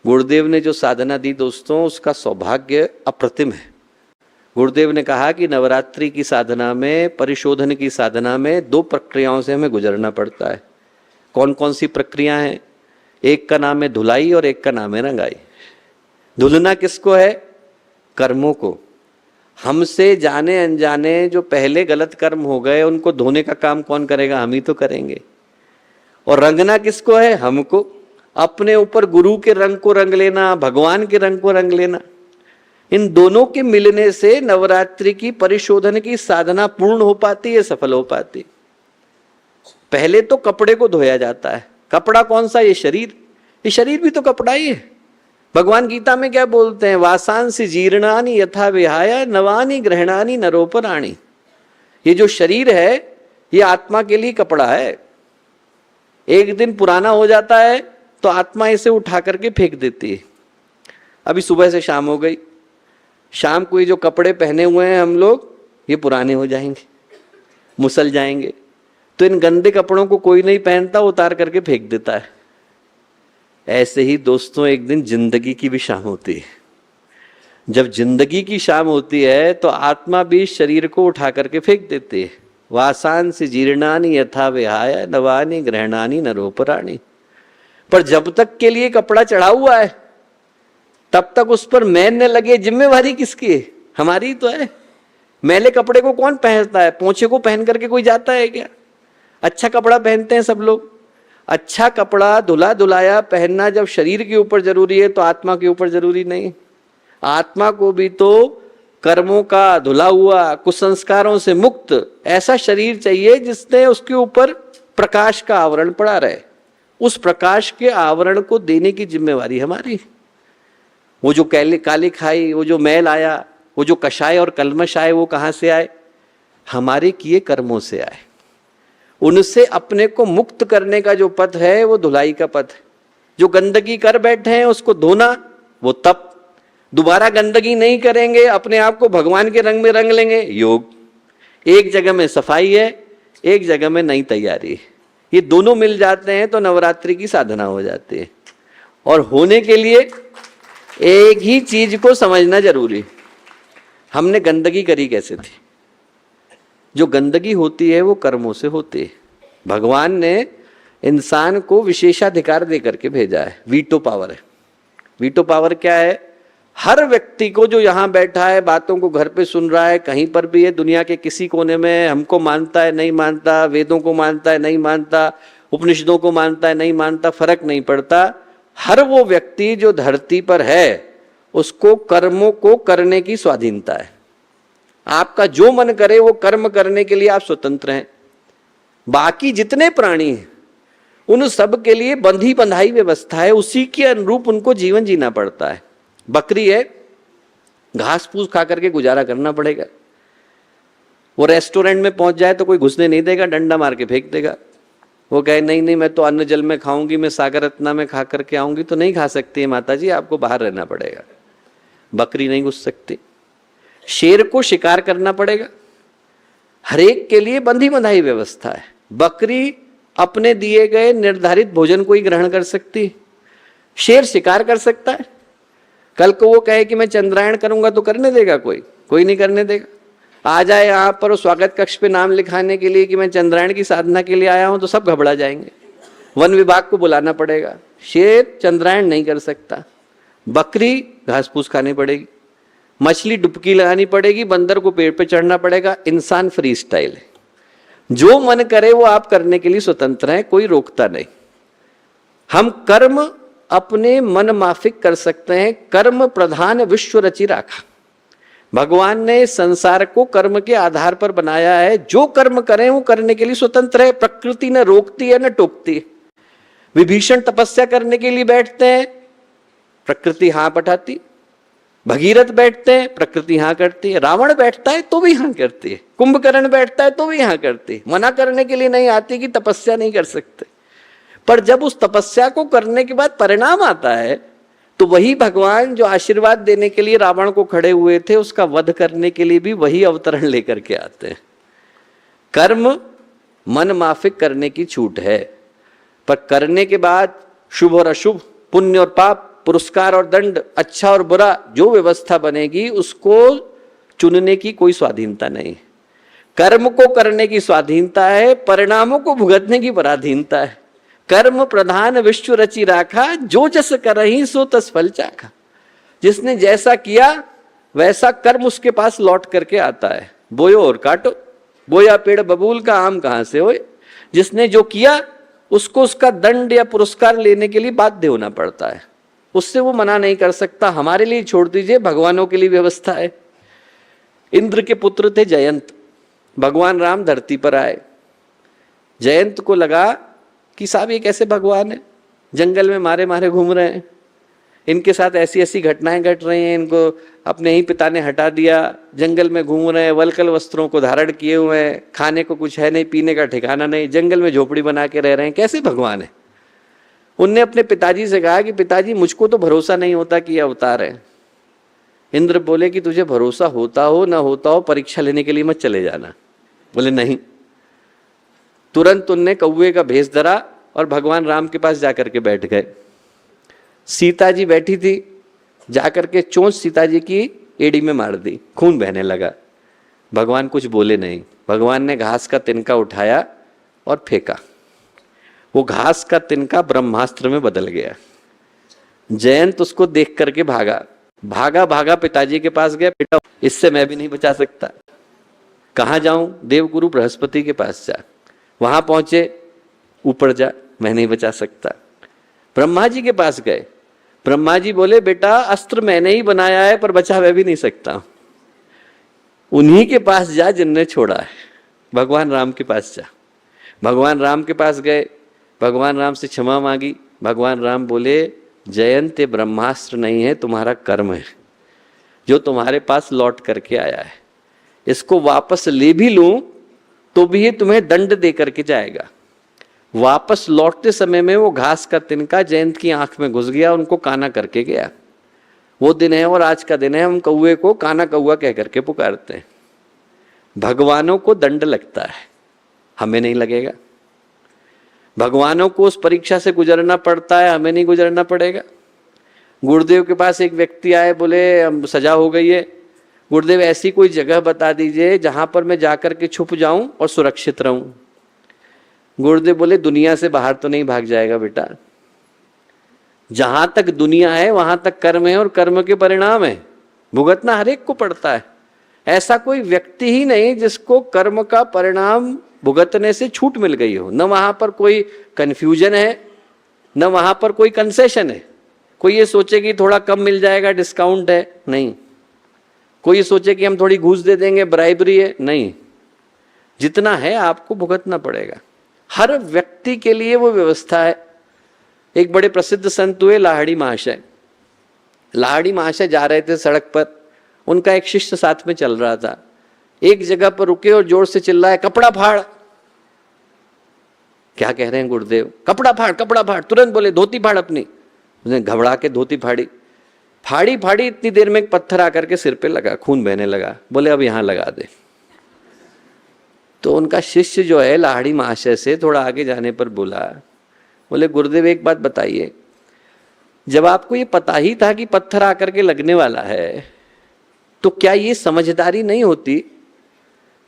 गुरुदेव ने जो साधना दी दोस्तों, उसका सौभाग्य अप्रतिम है। गुरुदेव ने कहा कि नवरात्रि की साधना में, परिशोधन की साधना में 2 प्रक्रियाओं से हमें गुजरना पड़ता है। कौन कौन सी प्रक्रिया हैं? एक का नाम है धुलाई और एक का नाम है रंगाई। धुलना किसको है? कर्मों को। हमसे जाने अनजाने जो पहले गलत कर्म हो गए उनको धोने का काम कौन करेगा? हम ही तो करेंगे। और रंगना किसको है? हमको। अपने ऊपर गुरु के रंग को रंग लेना, भगवान के रंग को रंग लेना। इन दोनों के मिलने से नवरात्रि की परिशोधन की साधना पूर्ण हो पाती है, सफल हो पाती। पहले तो कपड़े को धोया जाता है। कपड़ा कौन सा? ये शरीर। ये शरीर भी तो कपड़ा ही है। भगवान गीता में क्या बोलते हैं? वासांसि जीर्णानि यथा विहाय नवानि ग्रहणानि नरोपराणि। ये जो शरीर है ये आत्मा के लिए कपड़ा है। एक दिन पुराना हो जाता है तो आत्मा इसे उठा करके फेंक देती है। अभी सुबह से शाम हो गई, शाम को ये जो कपड़े पहने हुए हैं हम लोग, ये पुराने हो जाएंगे, मुसल जाएंगे। तो इन गंदे कपड़ों को कोई नहीं पहनता, उतार करके फेंक देता है। ऐसे ही दोस्तों एक दिन जिंदगी की भी शाम होती है। जब जिंदगी की शाम होती है तो आत्मा भी शरीर को उठा करके फेंक देती है। वासांसि जीर्णानि यथा विहाय नवानि ग्रहणानि नरोपराणि। पर जब तक के लिए कपड़ा चढ़ा हुआ है तब तक उस पर मैल न लगे, जिम्मेवारी किसकी है? हमारी तो है। मैले कपड़े को कौन पहनता है? पोंछे को पहन करके कोई जाता है क्या? अच्छा कपड़ा पहनते हैं सब लोग। अच्छा कपड़ा धुला धुलाया पहनना जब शरीर के ऊपर जरूरी है तो आत्मा के ऊपर जरूरी नहीं? आत्मा को भी तो कर्मों का धुला हुआ, कुसंस्कारों से मुक्त ऐसा शरीर चाहिए जिसने उसके ऊपर प्रकाश का आवरण पड़ा रहे। उस प्रकाश के आवरण को देने की जिम्मेवारी हमारी। वो जो काली खाई, वो जो मैल आया, वो जो कषाय और कलमश आए, वो कहाँ से आए? हमारे किए कर्मों से आए। उनसे अपने को मुक्त करने का जो पथ है वो धुलाई का पथ है। जो गंदगी कर बैठे हैं उसको धोना, वो तप। दोबारा गंदगी नहीं करेंगे, अपने आप को भगवान के रंग में रंग लेंगे, योग। एक जगह में सफाई है, एक जगह में नई तैयारी है। ये दोनों मिल जाते हैं तो नवरात्रि की साधना हो जाती है। और होने के लिए एक ही चीज को समझना जरूरी। हमने गंदगी करी कैसे थी? जो गंदगी होती है वो कर्मों से होती है। भगवान ने इंसान को विशेषाधिकार दे करके भेजा है, वीटो पावर है। वीटो पावर क्या है? हर व्यक्ति को जो यहाँ बैठा है, बातों को घर पे सुन रहा है, कहीं पर भी है, दुनिया के किसी कोने में, हमको मानता है नहीं मानता, वेदों को मानता है नहीं मानता, उपनिषदों को मानता है नहीं मानता, फर्क नहीं पड़ता। हर वो व्यक्ति जो धरती पर है उसको कर्मों को करने की स्वाधीनता है। आपका जो मन करे वो कर्म करने के लिए आप स्वतंत्र हैं। बाकी जितने प्राणी हैं उन सब के लिए बंधी बंधाई व्यवस्था है, उसी के अनुरूप उनको जीवन जीना पड़ता है। बकरी है, घास फूस खा करके गुजारा करना पड़ेगा। वो रेस्टोरेंट में पहुंच जाए तो कोई घुसने नहीं देगा, डंडा मार के फेंक देगा। वो कहे नहीं नहीं मैं तो अन्न जल में खाऊंगी, मैं सागर रत्ना में खा करके आऊंगी, तो नहीं खा सकती है माता जी, आपको बाहर रहना पड़ेगा। बकरी नहीं घुस सकती। शेर को शिकार करना पड़ेगा। हरेक के लिए बंधी बंधाई व्यवस्था है। बकरी अपने दिए गए निर्धारित भोजन को ही ग्रहण कर सकती, शेर शिकार कर सकता है। कल को वो कहे कि मैं चंद्रायण करूंगा तो करने देगा कोई? कोई नहीं करने देगा। आ जाए यहाँ पर स्वागत कक्ष पे नाम लिखाने के लिए कि मैं चंद्रायण की साधना के लिए आया हूं तो सब घबरा जाएंगे, वन विभाग को बुलाना पड़ेगा। शेर चंद्रायण नहीं कर सकता। बकरी घास फूस खानी पड़ेगी, मछली डुबकी लगानी पड़ेगी, बंदर को पेड़ पे चढ़ना पड़ेगा। इंसान फ्री स्टाइल है, जो मन करे वो आप करने के लिए स्वतंत्र हैं, कोई रोकता नहीं। हम कर्म अपने मन माफिक कर सकते हैं। कर्म प्रधान विश्व रचि राखा। भगवान ने संसार को कर्म के आधार पर बनाया है। जो कर्म करें वो करने के लिए स्वतंत्र है। प्रकृति न रोकती है न टोकती है। विभीषण तपस्या करने के लिए बैठते हैं, प्रकृति हाँ पठाती। भगीरथ बैठते हैं, प्रकृति हाँ करती है। रावण बैठता है तो भी हाँ करती है। कुंभकर्ण बैठता है तो भी हाँ करती है। मना करने के लिए नहीं आती कि तपस्या नहीं कर सकते। पर जब उस तपस्या को करने के बाद परिणाम आता है तो वही भगवान जो आशीर्वाद देने के लिए रावण को खड़े हुए थे, उसका वध करने के लिए भी वही अवतरण लेकर के आते हैं। कर्म मन माफिक करने की छूट है, पर करने के बाद शुभ और अशुभ, पुण्य और पाप, पुरस्कार और दंड, अच्छा और बुरा जो व्यवस्था बनेगी उसको चुनने की कोई स्वाधीनता नहीं। कर्म को करने की स्वाधीनता है, परिणामों को भुगतने की पराधीनता है। कर्म प्रधान विश्व रचि राखा, जो जस करहि सो तस फल चाखा। जिसने जैसा किया वैसा कर्म उसके पास लौट करके आता है। बोयो और काटो, बोया पेड़ बबूल का आम कहां से होए। जिसने जो किया उसको उसका दंड या पुरस्कार लेने के लिए बाध्य होना पड़ता है, उससे वो मना नहीं कर सकता। हमारे लिए छोड़ दीजिए, भगवानों के लिए व्यवस्था है। इंद्र के पुत्र थे जयंत, भगवान राम धरती पर आए। जयंत को लगा कि साहब ये कैसे भगवान है, जंगल में मारे मारे घूम रहे हैं, इनके साथ ऐसी ऐसी घटनाएं घट रही हैं, इनको अपने ही पिता ने हटा दिया, जंगल में घूम रहे हैं, वल्कल वस्त्रों को धारण किए हुए हैं, खाने को कुछ है नहीं, पीने का ठिकाना नहीं, जंगल में झोपड़ी बना के रह रहे हैं, कैसे भगवान है। उनने अपने पिताजी से कहा कि पिताजी मुझको तो भरोसा नहीं होता कि ये अवतार है। इंद्र बोले कि तुझे भरोसा होता हो ना होता हो, परीक्षा लेने के लिए मत चले जाना। बोले नहीं। तुरंत उनने कौवे का भेष धरा और भगवान राम के पास जाकर के बैठ गए। सीता जी बैठी थी, जाकर के चोंच सीता जी की एड़ी में मार दी, खून बहने लगा। भगवान कुछ बोले नहीं। भगवान ने घास का तिनका उठाया और फेंका। वो घास का तिनका ब्रह्मास्त्र में बदल गया। जयंत उसको देख करके भागा भागा भागा पिताजी के पास गया, बेटा इससे मैं भी नहीं बचा सकता, कहाँ जाऊं? देवगुरु बृहस्पति के पास जा। वहां पहुंचे, ऊपर जा, मैं नहीं बचा सकता। ब्रह्मा जी के पास गए, ब्रह्मा जी बोले बेटा अस्त्र मैंने ही बनाया है पर बचा मैं भी नहीं सकता। उन्हीं के पास जा जिनने छोड़ा है, भगवान राम के पास जा। भगवान राम के पास गए, भगवान राम से क्षमा मांगी। भगवान राम बोले जयंत ये ब्रह्मास्त्र नहीं है, तुम्हारा कर्म है जो तुम्हारे पास लौट करके आया है। इसको वापस ले भी लूं तो भी ये तुम्हें दंड दे करके जाएगा। वापस लौटते समय में वो घास का तिनका जयंत की आंख में घुस गया, उनको काना करके गया। वो दिन है और आज का दिन है, हम कौवे को काना कौवा कह करके पुकारते हैं। भगवानों को दंड लगता है, हमें नहीं लगेगा। भगवानों को उस परीक्षा से गुजरना पड़ता है, हमें नहीं गुजरना पड़ेगा। गुरुदेव के पास एक व्यक्ति आए, बोले सजा हो गई है, गुरुदेव ऐसी कोई जगह बता दीजिए जहां पर मैं जाकर के छुप जाऊं और सुरक्षित रहूं। गुरुदेव बोले दुनिया से बाहर तो नहीं भाग जाएगा बेटा, जहां तक दुनिया है वहां तक कर्म है और कर्म के परिणाम है, भुगतना हर एक को पड़ता है। ऐसा कोई व्यक्ति ही नहीं जिसको कर्म का परिणाम भुगतने से छूट मिल गई हो। न वहां पर कोई कंफ्यूजन है, न वहां पर कोई कंसेशन है। कोई ये सोचे कि थोड़ा कम मिल जाएगा, डिस्काउंट है, नहीं। कोई ये सोचे कि हम थोड़ी घूस दे देंगे, ब्राइबरी है, नहीं। जितना है आपको भुगतना पड़ेगा। हर व्यक्ति के लिए वो व्यवस्था है। एक बड़े प्रसिद्ध संत हुए लाहड़ी महाशय। लाहड़ी महाशय जा रहे थे सड़क पर, उनका एक शिष्य साथ में चल रहा था। एक जगह पर रुके और जोर से चिल्लाए कपड़ा फाड़। क्या कह रहे हैं गुरुदेव? कपड़ा फाड़, कपड़ा फाड़। तुरंत बोले धोती फाड़ अपनी। उसने घबरा के धोती फाड़ी। फाड़ी फाड़ी इतनी देर में एक पत्थर आकर के सिर पे लगा, खून बहने लगा। बोले अब यहां लगा दे। तो उनका शिष्य जो है लाहड़ी महाशय से थोड़ा आगे जाने पर बोला, बोले गुरुदेव एक बात बताइए, जब आपको ये पता ही था कि पत्थर आकर के लगने वाला है, तो क्या ये समझदारी नहीं होती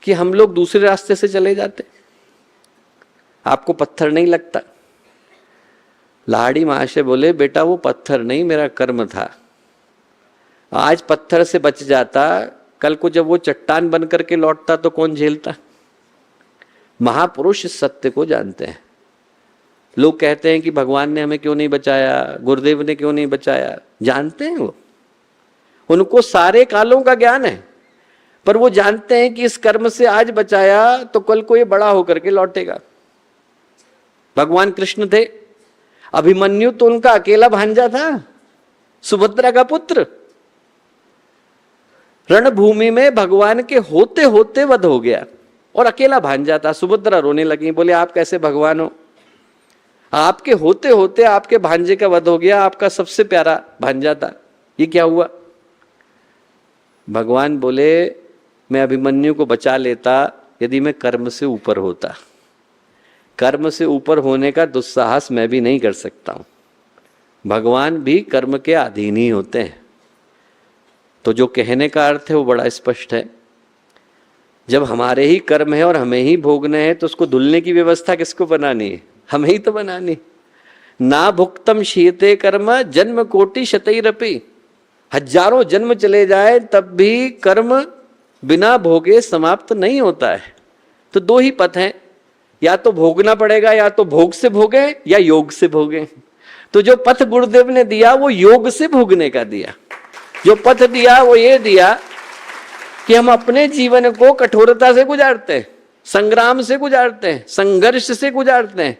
कि हम लोग दूसरे रास्ते से चले जाते? आपको पत्थर नहीं लगता? लाहड़ी महाशय बोले बेटा वो पत्थर नहीं, मेरा कर्म था। आज पत्थर से बच जाता, कल को जब वो चट्टान बन करके लौटता तो कौन झेलता? महापुरुष इस सत्य को जानते हैं। लोग कहते हैं कि भगवान ने हमें क्यों नहीं बचाया, गुरुदेव ने क्यों नहीं बचाया। जानते हैं वो, उनको सारे कालों का ज्ञान है, पर वो जानते हैं कि इस कर्म से आज बचाया तो कल को ये बड़ा होकर के लौटेगा। भगवान कृष्ण थे, अभिमन्यु तो उनका अकेला भांजा था, सुभद्रा का पुत्र। रणभूमि में भगवान के होते होते वध हो गया और अकेला भांजा था। सुभद्रा रोने लगी, बोले आप कैसे भगवान हो? आपके होते होते आपके भांजे का वध हो गया, आपका सबसे प्यारा भांजा था, ये क्या हुआ? भगवान बोले मैं अभिमन्यु को बचा लेता यदि मैं कर्म से ऊपर होता। कर्म से ऊपर होने का दुस्साहस मैं भी नहीं कर सकता हूं। भगवान भी कर्म के अधीन ही होते हैं। तो जो कहने का अर्थ है वो बड़ा स्पष्ट है। जब हमारे ही कर्म है और हमें ही भोगने हैं तो उसको धुलने की व्यवस्था किसको बनानी है? हमें ही तो बनानी। ना भुक्तम शीते कर्म जन्म कोटि शतैरपि। हजारों जन्म चले जाए तब भी कर्म बिना भोगे समाप्त नहीं होता है। तो दो ही पथ हैं, या तो भोगना पड़ेगा, या तो भोग से भोगे या योग से भोगे। तो जो पथ गुरुदेव ने दिया वो योग से भोगने का दिया। जो पथ दिया वो ये दिया कि हम अपने जीवन को कठोरता से गुजारते हैं, संग्राम से गुजारते हैं, संघर्ष से गुजारते हैं,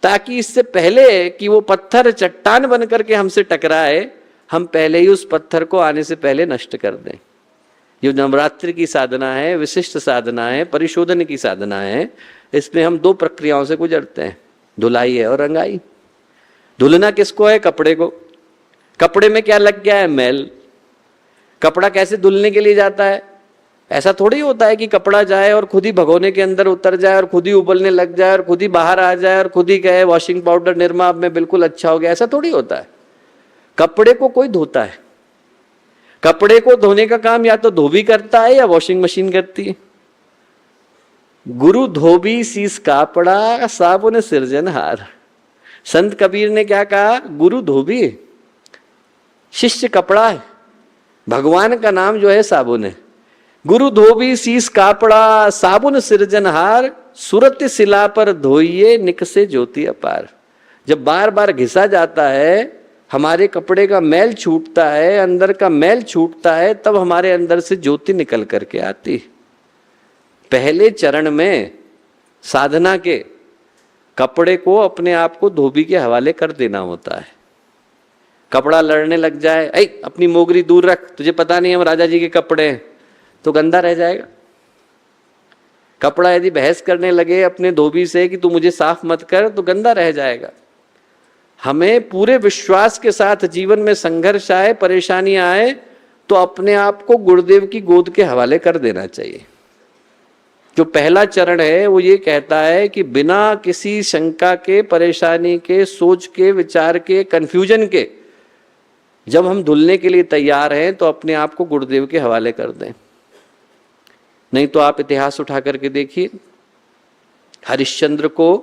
ताकि इससे पहले कि वो पत्थर चट्टान बन करके हमसे टकराए, हम पहले ही उस पत्थर को आने से पहले नष्ट कर दें। जो नवरात्रि की साधना है, विशिष्ट साधना है, परिशोधन की साधना है, इसमें हम दो प्रक्रियाओं से गुजरते हैं, धुलाई है और रंगाई। धुलना किसको है? कपड़े को। कपड़े में क्या लग गया है? मैल। कपड़ा कैसे धुलने के लिए जाता है? ऐसा थोड़ी होता है कि कपड़ा जाए और खुद ही भगोने के अंदर उतर जाए और खुद ही उबलने लग जाए और खुद ही बाहर आ जाए और खुद ही कहे वॉशिंग पाउडर निरमा अब में बिल्कुल अच्छा हो गया। ऐसा थोड़ी होता है। कपड़े को कोई धोता है। कपड़े को धोने का काम या तो धोबी करता है या वॉशिंग मशीन करती है। गुरु धोबी शीस कापड़ा साबुन सिरजनहार। संत कबीर ने क्या कहा? गुरु धोबी है, शिष्य कपड़ा है, भगवान का नाम जो है साबुन है। गुरु धोबी शीस कापड़ा साबुन सिरजनहार, सुरत शिला पर धोइए निकसे ज्योति अपार। जब बार बार घिसा जाता है, हमारे कपड़े का मैल छूटता है, अंदर का मैल छूटता है, तब हमारे अंदर से ज्योति निकल करके आती। पहले चरण में साधना के कपड़े को अपने आप को धोबी के हवाले कर देना होता है। कपड़ा लड़ने लग जाए, ऐ अपनी मोगरी दूर रख, तुझे पता नहीं हम राजा जी के कपड़े हैं, तो गंदा रह जाएगा। कपड़ा यदि बहस करने लगे अपने धोबी से कि तू मुझे साफ मत कर, तो गंदा रह जाएगा। हमें पूरे विश्वास के साथ जीवन में संघर्ष आए, परेशानियां आए, तो अपने आप को गुरुदेव की गोद के हवाले कर देना चाहिए। जो पहला चरण है वो ये कहता है कि बिना किसी शंका के, परेशानी के, सोच के, विचार के, कंफ्यूजन के, जब हम धुलने के लिए तैयार हैं तो अपने आप को गुरुदेव के हवाले कर दें। नहीं तो आप इतिहास उठा करके देखिए, हरिश्चंद्र को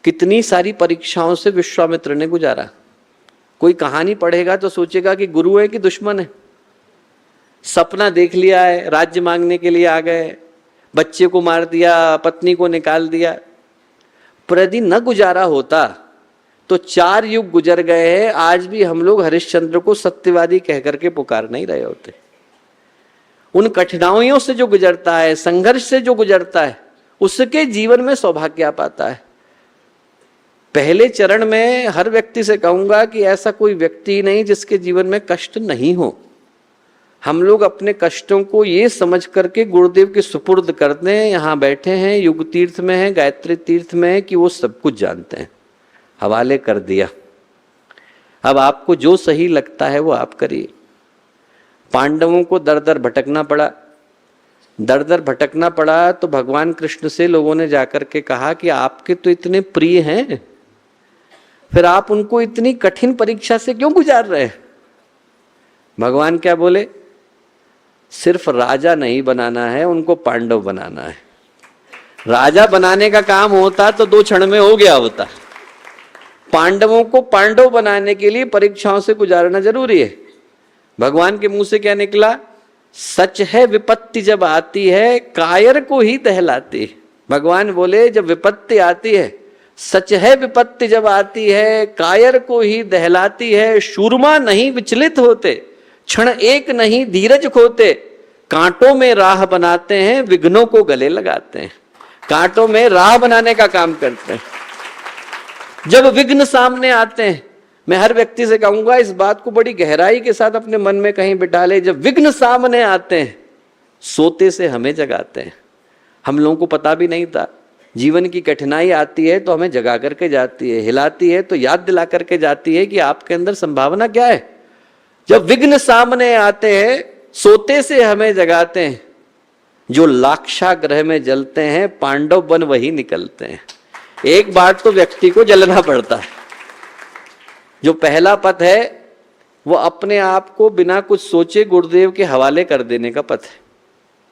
कितनी सारी परीक्षाओं से विश्वामित्र ने गुजारा। कोई कहानी पढ़ेगा तो सोचेगा कि गुरु है कि दुश्मन है। सपना देख लिया है, राज्य मांगने के लिए आ गए, बच्चे को मार दिया, पत्नी को निकाल दिया। पर यदि न गुजारा होता तो 4 युग गुजर गए हैं, आज भी हम लोग हरिश्चंद्र को सत्यवादी कह करके पुकार नहीं रहे होते। उन कठिनाइयों से जो गुजरता है, संघर्ष से जो गुजरता है, उसके जीवन में सौभाग्य आ पाता है। पहले चरण में हर व्यक्ति से कहूंगा कि ऐसा कोई व्यक्ति नहीं जिसके जीवन में कष्ट नहीं हो। हम लोग अपने कष्टों को ये समझ करके गुरुदेव के सुपुर्द कर दें। यहाँ बैठे हैं, युग तीर्थ में हैं, गायत्री तीर्थ में हैं, कि वो सब कुछ जानते हैं, हवाले कर दिया। अब आपको जो सही लगता है वो आप करिए। पांडवों को दर दर भटकना पड़ा। दर दर भटकना पड़ा तो भगवान कृष्ण से लोगों ने जाकर के कहा कि आपके तो इतने प्रिय हैं, फिर आप उनको इतनी कठिन परीक्षा से क्यों गुजार रहे हैं? भगवान क्या बोले? सिर्फ राजा नहीं बनाना है, उनको पांडव बनाना है। राजा बनाने का काम होता तो 2 क्षण में हो गया होता। पांडवों को पांडव बनाने के लिए परीक्षाओं से गुजारना जरूरी है। भगवान के मुंह से क्या निकला? सच है विपत्ति जब आती है कायर को ही दहलाती। भगवान बोले जब विपत्ति आती है, सच है विपत्ति जब आती है कायर को ही दहलाती है। शूरमा नहीं विचलित होते, क्षण एक नहीं धीरज खोते, कांटों में राह बनाते हैं, विघ्नों को गले लगाते हैं। कांटों में राह बनाने का काम करते हैं। जब विघ्न सामने आते हैं, मैं हर व्यक्ति से कहूंगा इस बात को बड़ी गहराई के साथ अपने मन में कहीं बिठा ले। जब विघ्न सामने आते हैं, सोते से हमें जगाते हैं। हम लोगों को पता भी नहीं था, जीवन की कठिनाई आती है तो हमें जगा करके जाती है, हिलाती है तो याद दिला करके जाती है कि आपके अंदर संभावना क्या है। जब विघ्न सामने आते हैं, सोते से हमें जगाते हैं। जो लाक्षागृह में जलते हैं पांडव बन वही निकलते हैं। एक बार तो व्यक्ति को जलना पड़ता है। जो पहला पथ है वो अपने आप को बिना कुछ सोचे गुरुदेव के हवाले कर देने का पथ है।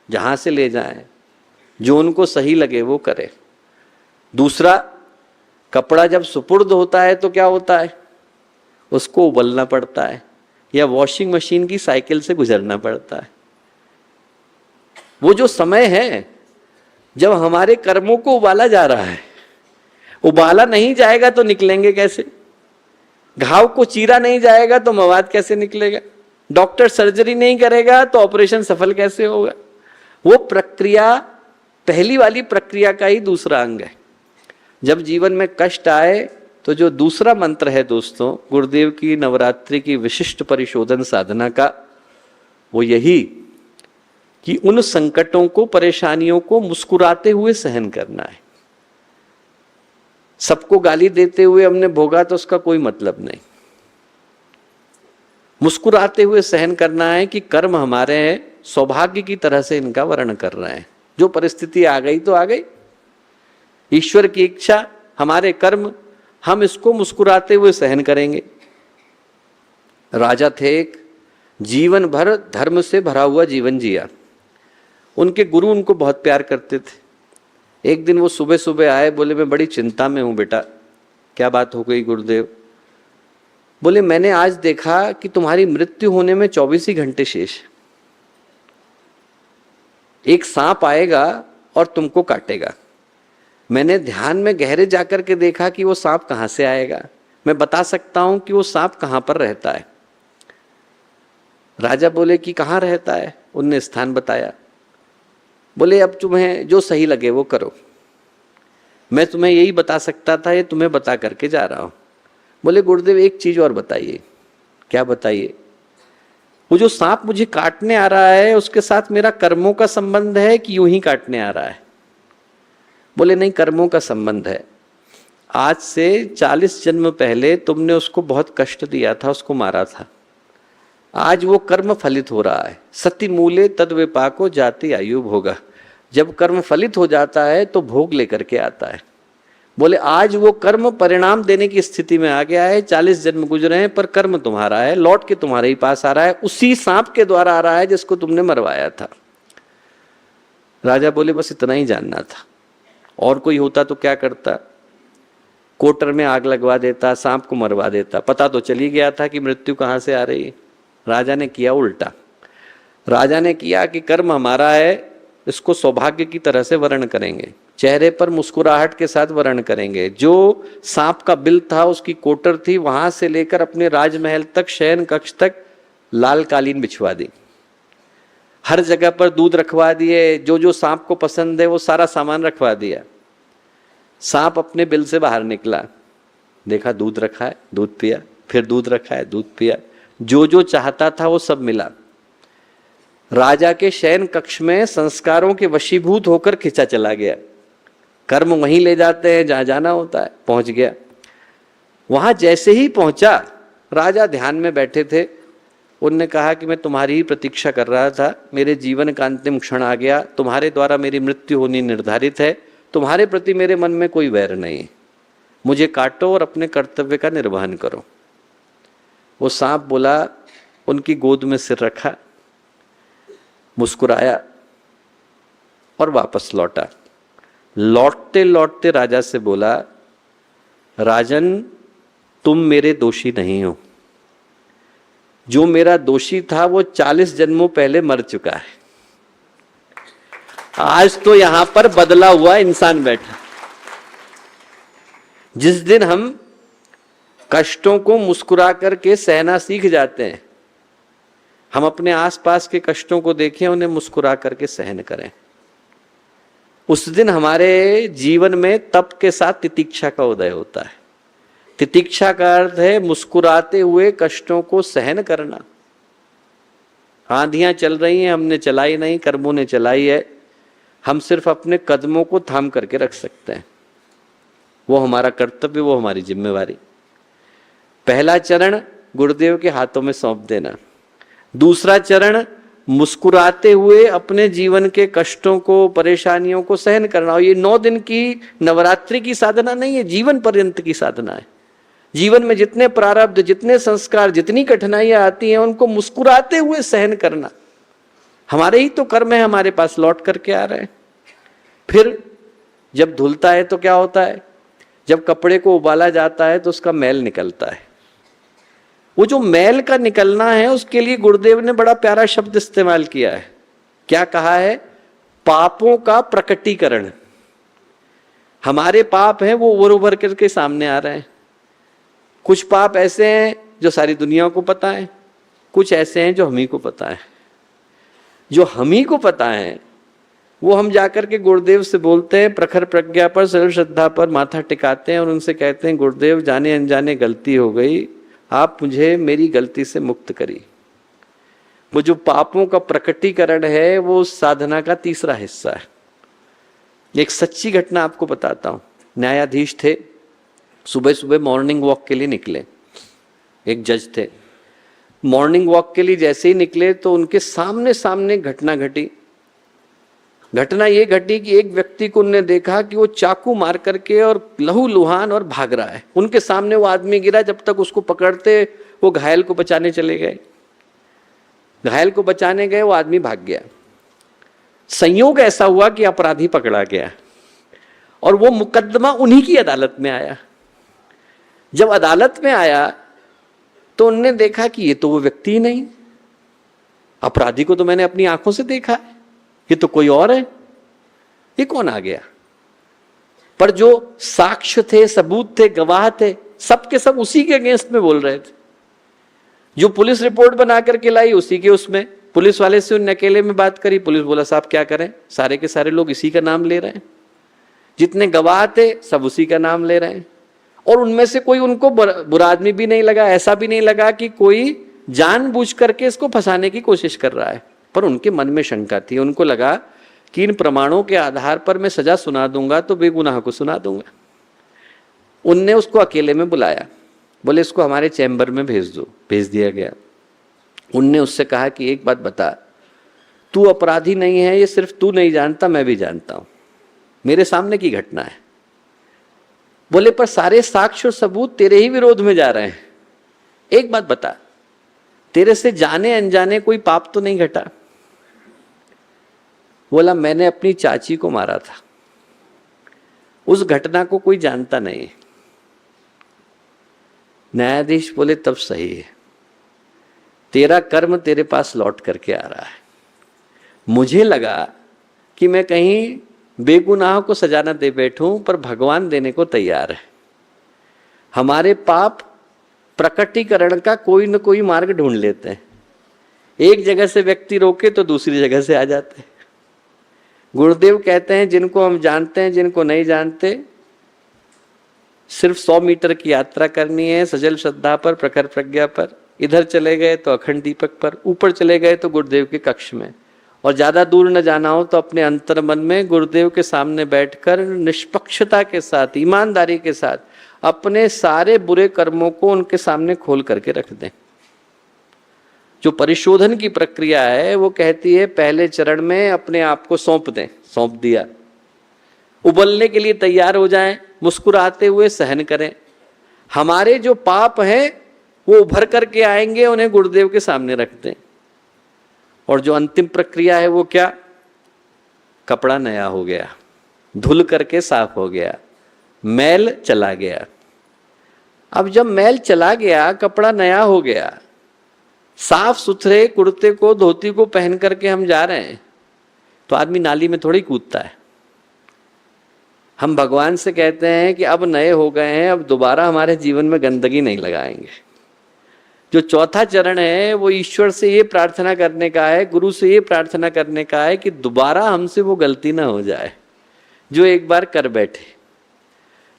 जहां से ले जाएं, जो उनको सही लगे वो करे। दूसरा, कपड़ा जब सुपुर्द होता है तो क्या होता है, उसको उबलना पड़ता है या वॉशिंग मशीन की साइकिल से गुजरना पड़ता है। वो जो समय है जब हमारे कर्मों को उबाला जा रहा है, उबाला नहीं जाएगा तो निकलेंगे कैसे? घाव को चीरा नहीं जाएगा तो मवाद कैसे निकलेगा? डॉक्टर सर्जरी नहीं करेगा तो ऑपरेशन सफल कैसे होगा? वो प्रक्रिया पहली वाली प्रक्रिया का ही दूसरा अंग है। जब जीवन में कष्ट आए तो जो दूसरा मंत्र है दोस्तों गुरुदेव की नवरात्रि की विशिष्ट परिशोधन साधना का, वो यही कि उन संकटों को, परेशानियों को मुस्कुराते हुए सहन करना है। सबको गाली देते हुए हमने भोगा तो उसका कोई मतलब नहीं। मुस्कुराते हुए सहन करना है कि कर्म हमारे हैं, सौभाग्य की तरह से इनका वर्ण कर रहे हैं। जो परिस्थिति आ गई तो आ गई, ईश्वर की इच्छा, हमारे कर्म, हम इसको मुस्कुराते हुए सहन करेंगे। राजा थे एक, जीवन भर धर्म से भरा हुआ जीवन जिया। उनके गुरु उनको बहुत प्यार करते थे। एक दिन वो सुबह सुबह आए, बोले मैं बड़ी चिंता में हूं बेटा। क्या बात हो गई गुरुदेव? बोले मैंने आज देखा कि तुम्हारी मृत्यु होने में 24 ही घंटे शेष है। एक सांप आएगा और तुमको काटेगा। मैंने ध्यान में गहरे जाकर के देखा कि वो सांप कहां से आएगा। मैं बता सकता हूं कि वो सांप कहां पर रहता है। राजा बोले कि कहां रहता है? उनने स्थान बताया। बोले अब तुम्हें जो सही लगे वो करो, मैं तुम्हें यही बता सकता था, ये तुम्हें बता करके जा रहा हूं। बोले गुरुदेव एक चीज और बताइए। क्या बताइए? वो जो सांप मुझे काटने आ रहा है उसके साथ मेरा कर्मों का संबंध है कि यूं ही काटने आ रहा है? बोले नहीं, कर्मों का संबंध है। आज से 40 जन्म पहले तुमने उसको बहुत कष्ट दिया था, उसको मारा था। आज वो कर्म फलित हो रहा है। सति मूले तद विपाको जाति आयु भोगा। जब कर्म फलित हो जाता है तो भोग लेकर के आता है। बोले आज वो कर्म परिणाम देने की स्थिति में आ गया है। 40 जन्म गुजरे हैं पर कर्म तुम्हारा है, लौट के तुम्हारे ही पास आ रहा है। उसी सांप के द्वारा आ रहा है जिसको तुमने मरवाया था। राजा बोले बस इतना ही जानना था। और कोई होता तो क्या करता? कोटर में आग लगवा देता, सांप को मरवा देता। पता तो चली गया था कि मृत्यु कहां से आ रही है। राजा ने किया उल्टा। राजा ने किया कि कर्म हमारा है, इसको सौभाग्य की तरह से वर्ण करेंगे, चेहरे पर मुस्कुराहट के साथ वर्ण करेंगे। जो सांप का बिल था, उसकी कोटर थी, वहां से लेकर अपने राजमहल तक, शयन कक्ष तक लाल कालीन बिछवा दी। हर जगह पर दूध रखवा दिए। जो जो सांप को पसंद है वो सारा सामान रखवा दिया। सांप अपने बिल से बाहर निकला, देखा दूध रखा है, दूध पिया, फिर दूध रखा है, दूध पिया। जो जो चाहता था वो सब मिला। राजा के शयन कक्ष में संस्कारों के वशीभूत होकर खिंचा चला गया। कर्म वहीं ले जाते हैं जहां जाना होता है। पहुंच गया। वहां जैसे ही पहुंचा, राजा ध्यान में बैठे थे। उनने कहा कि मैं तुम्हारी ही प्रतीक्षा कर रहा था, मेरे जीवन का अंतिम क्षण आ गया, तुम्हारे द्वारा मेरी मृत्यु होनी निर्धारित है, तुम्हारे प्रति मेरे मन में कोई वैर नहीं, मुझे काटो और अपने कर्तव्य का निर्वहन करो। वो सांप बोला, उनकी गोद में सिर रखा, मुस्कुराया और वापस लौटा। लौटते लौटते राजा से बोला, राजन तुम मेरे दोषी नहीं हो। जो मेरा दोषी था वो 40 जन्मों पहले मर चुका है। आज तो यहां पर बदला हुआ इंसान बैठा। जिस दिन हम कष्टों को मुस्कुरा करके सहना सीख जाते हैं, हम अपने आसपास के कष्टों को देखें, उन्हें मुस्कुरा करके सहन करें, उस दिन हमारे जीवन में तप के साथ तितिक्षा का उदय होता है। तितिक्षा का अर्थ है मुस्कुराते हुए कष्टों को सहन करना। आंधियां चल रही हैं, हमने चलाई नहीं, कर्मों ने चलाई है। हम सिर्फ अपने कदमों को थाम करके रख सकते हैं। वो हमारा कर्तव्य, वो हमारी जिम्मेवारी। पहला चरण गुरुदेव के हाथों में सौंप देना। दूसरा चरण मुस्कुराते हुए अपने जीवन के कष्टों को, परेशानियों को सहन करना। और ये 9 दिन की नवरात्रि की साधना नहीं है, जीवन पर्यंत की साधना है। जीवन में जितने प्रारब्ध, जितने संस्कार, जितनी कठिनाइयां आती हैं, उनको मुस्कुराते हुए सहन करना। हमारे ही तो कर्म है हमारे पास लौट करके आ रहे हैं। फिर जब धुलता है तो क्या होता है? जब कपड़े को उबाला जाता है तो उसका मैल निकलता है। वो जो मैल का निकलना है, उसके लिए गुरुदेव ने बड़ा प्यारा शब्द इस्तेमाल किया है। क्या कहा है? पापों का प्रकटीकरण। हमारे पाप हैं वो उभर उभर करके सामने आ रहे हैं। कुछ पाप ऐसे हैं जो सारी दुनिया को पता है, कुछ ऐसे हैं जो हम ही को पता है। जो हम ही को पता है वो हम जाकर के गुरुदेव से बोलते हैं, प्रखर प्रज्ञा पर, सरल श्रद्धा पर माथा टिकाते हैं और उनसे कहते हैं, गुरुदेव जाने अनजाने गलती हो गई, आप मुझे मेरी गलती से मुक्त करिए। वो जो पापों का प्रकटीकरण है वो साधना का तीसरा हिस्सा है। एक सच्ची घटना आपको बताता हूं। न्यायाधीश थे, सुबह सुबह मॉर्निंग वॉक के लिए निकले। एक जज थे, मॉर्निंग वॉक के लिए जैसे ही निकले तो उनके सामने सामने घटना घटी। घटना ये घटी कि एक व्यक्ति को उन्होंने देखा कि वो चाकू मार करके और लहूलुहान और भाग रहा है। उनके सामने वो आदमी गिरा, जब तक उसको पकड़ते वो घायल को बचाने चले गए। घायल को बचाने गए, वो आदमी भाग गया। संयोग ऐसा हुआ कि अपराधी पकड़ा गया और वो मुकदमा उन्हीं की अदालत में आया। जब अदालत में आया तो उन्होंने देखा कि ये तो वो व्यक्ति ही नहीं, अपराधी को तो मैंने अपनी आंखों से देखा है, ये तो कोई और है, ये कौन आ गया? पर जो साक्ष्य थे, सबूत थे, गवाह थे, सबके सब उसी के अगेंस्ट में बोल रहे थे। जो पुलिस रिपोर्ट बना करके लाई उसी के उसमें, पुलिस वाले से उन्होंने अकेले में बात करी। पुलिस बोला साहब क्या करें, सारे के सारे लोग इसी का नाम ले रहे हैं, जितने गवाह थे सब उसी का नाम ले रहे हैं। और उनमें से कोई उनको बुरा आदमी भी नहीं लगा, ऐसा भी नहीं लगा कि कोई जानबूझ करके इसको फंसाने की कोशिश कर रहा है। पर उनके मन में शंका थी, उनको लगा कि इन प्रमाणों के आधार पर मैं सजा सुना दूंगा तो बेगुनाह को सुना दूंगा। उनने उसको अकेले में बुलाया, बोले इसको हमारे चैम्बर में भेज दो। भेज दिया गया। उनने उससे कहा कि एक बात बता, तू अपराधी नहीं है, ये सिर्फ तू नहीं जानता, मैं भी जानता हूं, मेरे सामने की घटना है। बोले पर सारे साक्ष्य और सबूत तेरे ही विरोध में जा रहे हैं, एक बात बता, तेरे से जाने अनजाने कोई पाप तो नहीं घटा? बोला मैंने अपनी चाची को मारा था, उस घटना को कोई जानता नहीं है। न्यायाधीश बोले तब सही है, तेरा कर्म तेरे पास लौट करके आ रहा है। मुझे लगा कि मैं कहीं बेगुनाह को सजा न दे बैठूं, पर भगवान देने को तैयार है। हमारे पाप प्रकटीकरण का कोई न कोई मार्ग ढूंढ लेते हैं। एक जगह से व्यक्ति रोके तो दूसरी जगह से आ जाते हैं। गुरुदेव कहते हैं जिनको हम जानते हैं, जिनको नहीं जानते, सिर्फ 100 मीटर की यात्रा करनी है सजल श्रद्धा पर, प्रखर प्रज्ञा पर। इधर चले गए तो अखंड दीपक पर, ऊपर चले गए तो गुरुदेव के कक्ष में, और ज्यादा दूर न जाना हो तो अपने अंतर मन में गुरुदेव के सामने बैठकर निष्पक्षता के साथ, ईमानदारी के साथ अपने सारे बुरे कर्मों को उनके सामने खोल करके रख दें। जो परिशोधन की प्रक्रिया है वो कहती है पहले चरण में अपने आप को सौंप दें। सौंप दिया, उबलने के लिए तैयार हो जाएं, मुस्कुराते हुए सहन करें। हमारे जो पाप हैं वो उभर करके आएंगे, उन्हें गुरुदेव के सामने रख दें। और जो अंतिम प्रक्रिया है वो क्या? कपड़ा नया हो गया, धुल करके साफ हो गया, मैल चला गया। अब जब मैल चला गया, कपड़ा नया हो गया, साफ सुथरे कुर्ते को, धोती को पहन करके हम जा रहे हैं, तो आदमी नाली में थोड़ी कूदता है। हम भगवान से कहते हैं कि अब नए हो गए हैं, अब दोबारा हमारे जीवन में गंदगी नहीं लगाएंगे। जो चौथा चरण है वो ईश्वर से ये प्रार्थना करने का है, गुरु से ये प्रार्थना करने का है कि दोबारा हमसे वो गलती ना हो जाए जो एक बार कर बैठे।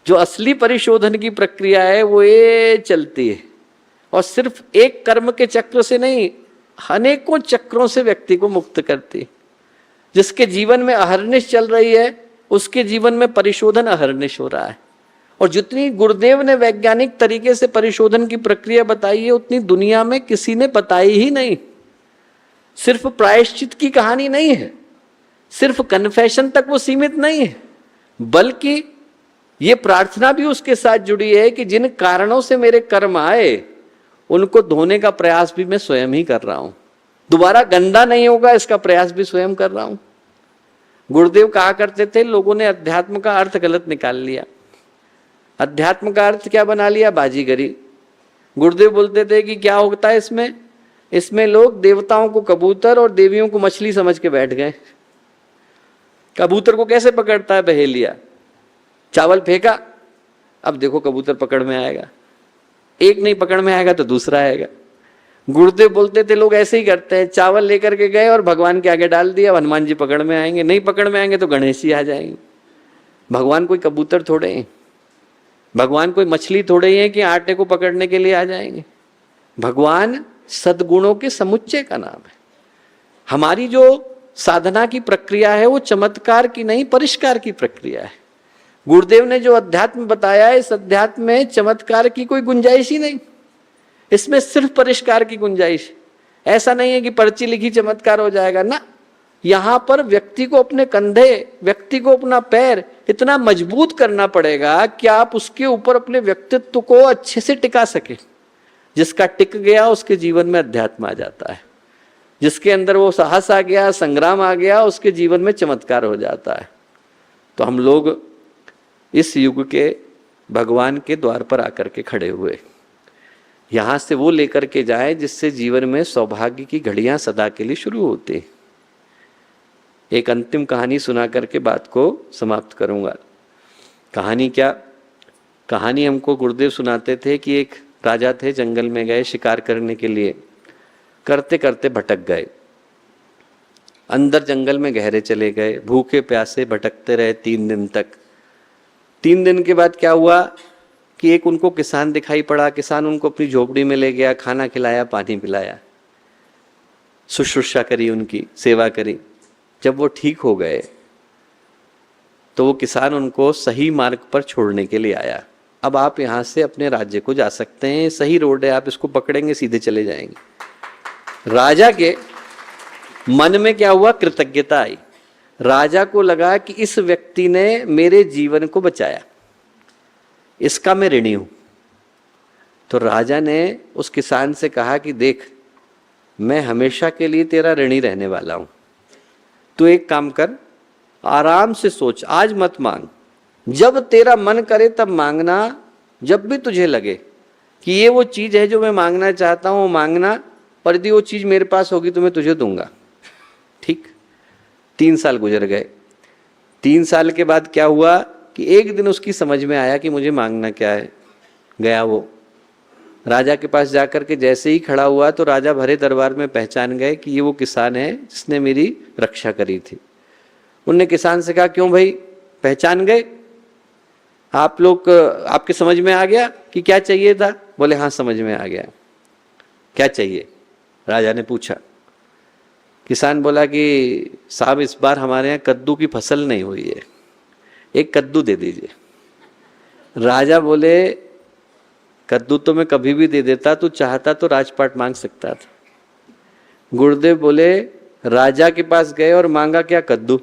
जो असली परिशोधन की प्रक्रिया है वो ये चलती है, और सिर्फ एक कर्म के चक्र से नहीं, अनेकों चक्रों से व्यक्ति को मुक्त करती है। जिसके जीवन में अहर्निश चल रही है उसके जीवन में परिशोधन अहर्निश हो रहा है। और जितनी गुरुदेव ने वैज्ञानिक तरीके से परिशोधन की प्रक्रिया बताई है उतनी दुनिया में किसी ने बताई ही नहीं। सिर्फ प्रायश्चित की कहानी नहीं है, सिर्फ कन्फेशन तक वो सीमित नहीं है, बल्कि ये प्रार्थना भी उसके साथ जुड़ी है कि जिन कारणों से मेरे कर्म आए उनको धोने का प्रयास भी मैं स्वयं ही कर रहा हूं, दोबारा गंदा नहीं होगा इसका प्रयास भी स्वयं कर रहा हूं। गुरुदेव कहा करते थे, लोगों ने अध्यात्म का अर्थ गलत निकाल लिया। अध्यात्म का अर्थ क्या बना लिया? बाजीगरी। गुरुदेव बोलते थे कि क्या होता है इसमें लोग देवताओं को कबूतर और देवियों को मछली समझ के बैठ गए। कबूतर को कैसे पकड़ता है? बहेलिया। चावल फेंका, अब देखो कबूतर पकड़ में आएगा, एक नहीं पकड़ में आएगा तो दूसरा आएगा। गुरुदेव बोलते थे लोग ऐसे ही करते हैं, चावल लेकर के गए और भगवान के आगे डाल दिया, हनुमान जी पकड़ में आएंगे, नहीं पकड़ में आएंगे तो गणेश जी आ जाएंगे। भगवान कोई कबूतर थोड़े हैं, भगवान कोई मछली थोड़े ही है कि आटे को पकड़ने के लिए आ जाएंगे। भगवान सद्गुणों के समुच्चय का नाम है। हमारी जो साधना की प्रक्रिया है वो चमत्कार की नहीं, परिष्कार की प्रक्रिया है। गुरुदेव ने जो अध्यात्म बताया है, इस अध्यात्म में चमत्कार की कोई गुंजाइश ही नहीं, इसमें सिर्फ परिष्कार की गुंजाइश। ऐसा नहीं है कि पर्ची लिखी चमत्कार हो जाएगा ना, यहां पर व्यक्ति को अपने कंधे, व्यक्ति को अपना पैर इतना मजबूत करना पड़ेगा कि आप उसके ऊपर अपने व्यक्तित्व को अच्छे से टिका सके। जिसका टिक गया उसके जीवन में अध्यात्म आ जाता है, जिसके अंदर वो साहस आ गया, संग्राम आ गया, उसके जीवन में चमत्कार हो जाता है। तो हम लोग इस युग के भगवान के द्वार पर आकर के खड़े हुए, यहां से वो लेकर के जाए जिससे जीवन में सौभाग्य की घड़ियां सदा के लिए शुरू होती। एक अंतिम कहानी सुना करके बात को समाप्त करूंगा। कहानी क्या? कहानी हमको गुरुदेव सुनाते थे कि एक राजा थे, जंगल में गए शिकार करने के लिए, करते करते भटक गए, अंदर जंगल में गहरे चले गए, भूखे प्यासे भटकते रहे 3 दिन तक। 3 दिन के बाद क्या हुआ कि एक उनको किसान दिखाई पड़ा। किसान उनको अपनी झोपड़ी में ले गया, खाना खिलाया, पानी पिलाया, शुश्रूषा करी, उनकी सेवा करी। जब वो ठीक हो गए तो वो किसान उनको सही मार्ग पर छोड़ने के लिए आया। अब आप यहाँ से अपने राज्य को जा सकते हैं, सही रोड है, आप इसको पकड़ेंगे सीधे चले जाएंगे। राजा के मन में क्या हुआ? कृतज्ञता आई। राजा को लगा कि इस व्यक्ति ने मेरे जीवन को बचाया, इसका मैं ऋणी हूं। तो राजा ने उस किसान से कहा कि देख, मैं हमेशा के लिए तेरा ऋणी रहने वाला हूं, तू एक काम कर, आराम से सोच, आज मत मांग, जब तेरा मन करे तब मांगना। जब भी तुझे लगे कि ये वो चीज है जो मैं मांगना चाहता हूं, मांगना, पर यदि वो चीज मेरे पास होगी तो मैं तुझे दूंगा। ठीक। 3 साल गुजर गए। 3 साल के बाद क्या हुआ कि एक दिन उसकी समझ में आया कि मुझे मांगना क्या है। गया वो राजा के पास जाकर के जैसे ही खड़ा हुआ तो राजा भरे दरबार में पहचान गए कि ये वो किसान है जिसने मेरी रक्षा करी थी। उनने किसान से कहा, क्यों भाई पहचान गए? आप लोग, आपके समझ में आ गया कि क्या चाहिए था? बोले हाँ समझ में आ गया। क्या चाहिए? राजा ने पूछा। किसान बोला कि साहब इस बार हमारे यहाँ कद्दू की फसल नहीं हुई है, एक कद्दू दे दीजिए। राजा बोले कद्दू तो मैं कभी भी दे देता, तू चाहता तो राजपाट मांग सकता था। गुरुदेव बोले राजा के पास गए और मांगा क्या? कद्दू।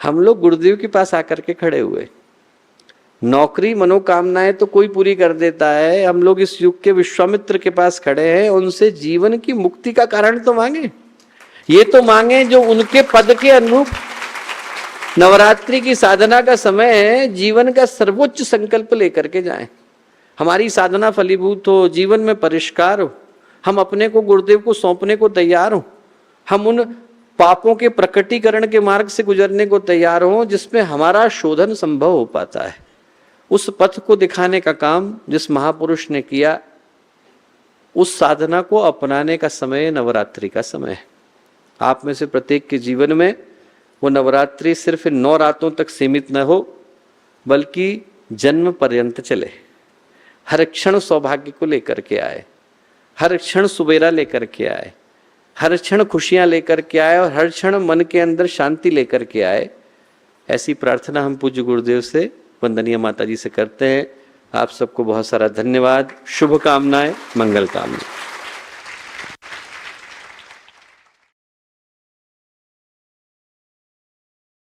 हम लोग गुरुदेव के पास आकर के खड़े हुए, नौकरी मनोकामनाएं तो कोई पूरी कर देता है, हम लोग इस युग के विश्वामित्र के पास खड़े हैं, उनसे जीवन की मुक्ति का कारण तो मांगे। ये तो मांगे जो उनके पद के अनुरूप नवरात्रि की साधना का समय है, जीवन का सर्वोच्च संकल्प लेकर के जाएं। हमारी साधना फलीभूत हो, जीवन में परिष्कार हो, हम अपने को गुरुदेव को सौंपने को तैयार हो, हम उन पापों के प्रकटीकरण के मार्ग से गुजरने को तैयार हो जिसमें हमारा शोधन संभव हो पाता है। उस पथ को दिखाने का काम जिस महापुरुष ने किया, उस साधना को अपनाने का समय नवरात्रि का समय है। आप में से प्रत्येक के जीवन में वो नवरात्रि सिर्फ 9 रातों तक सीमित न हो, बल्कि जन्म पर्यंत चले। हर क्षण सौभाग्य को लेकर के आए, हर क्षण सुबेरा लेकर के आए, हर क्षण खुशियां लेकर के आए और हर क्षण मन के अंदर शांति लेकर के आए। ऐसी प्रार्थना हम पूज्य गुरुदेव से, वंदनीय माता जी से करते हैं। आप सबको बहुत सारा धन्यवाद, शुभकामनाएं, मंगल कामनाएं।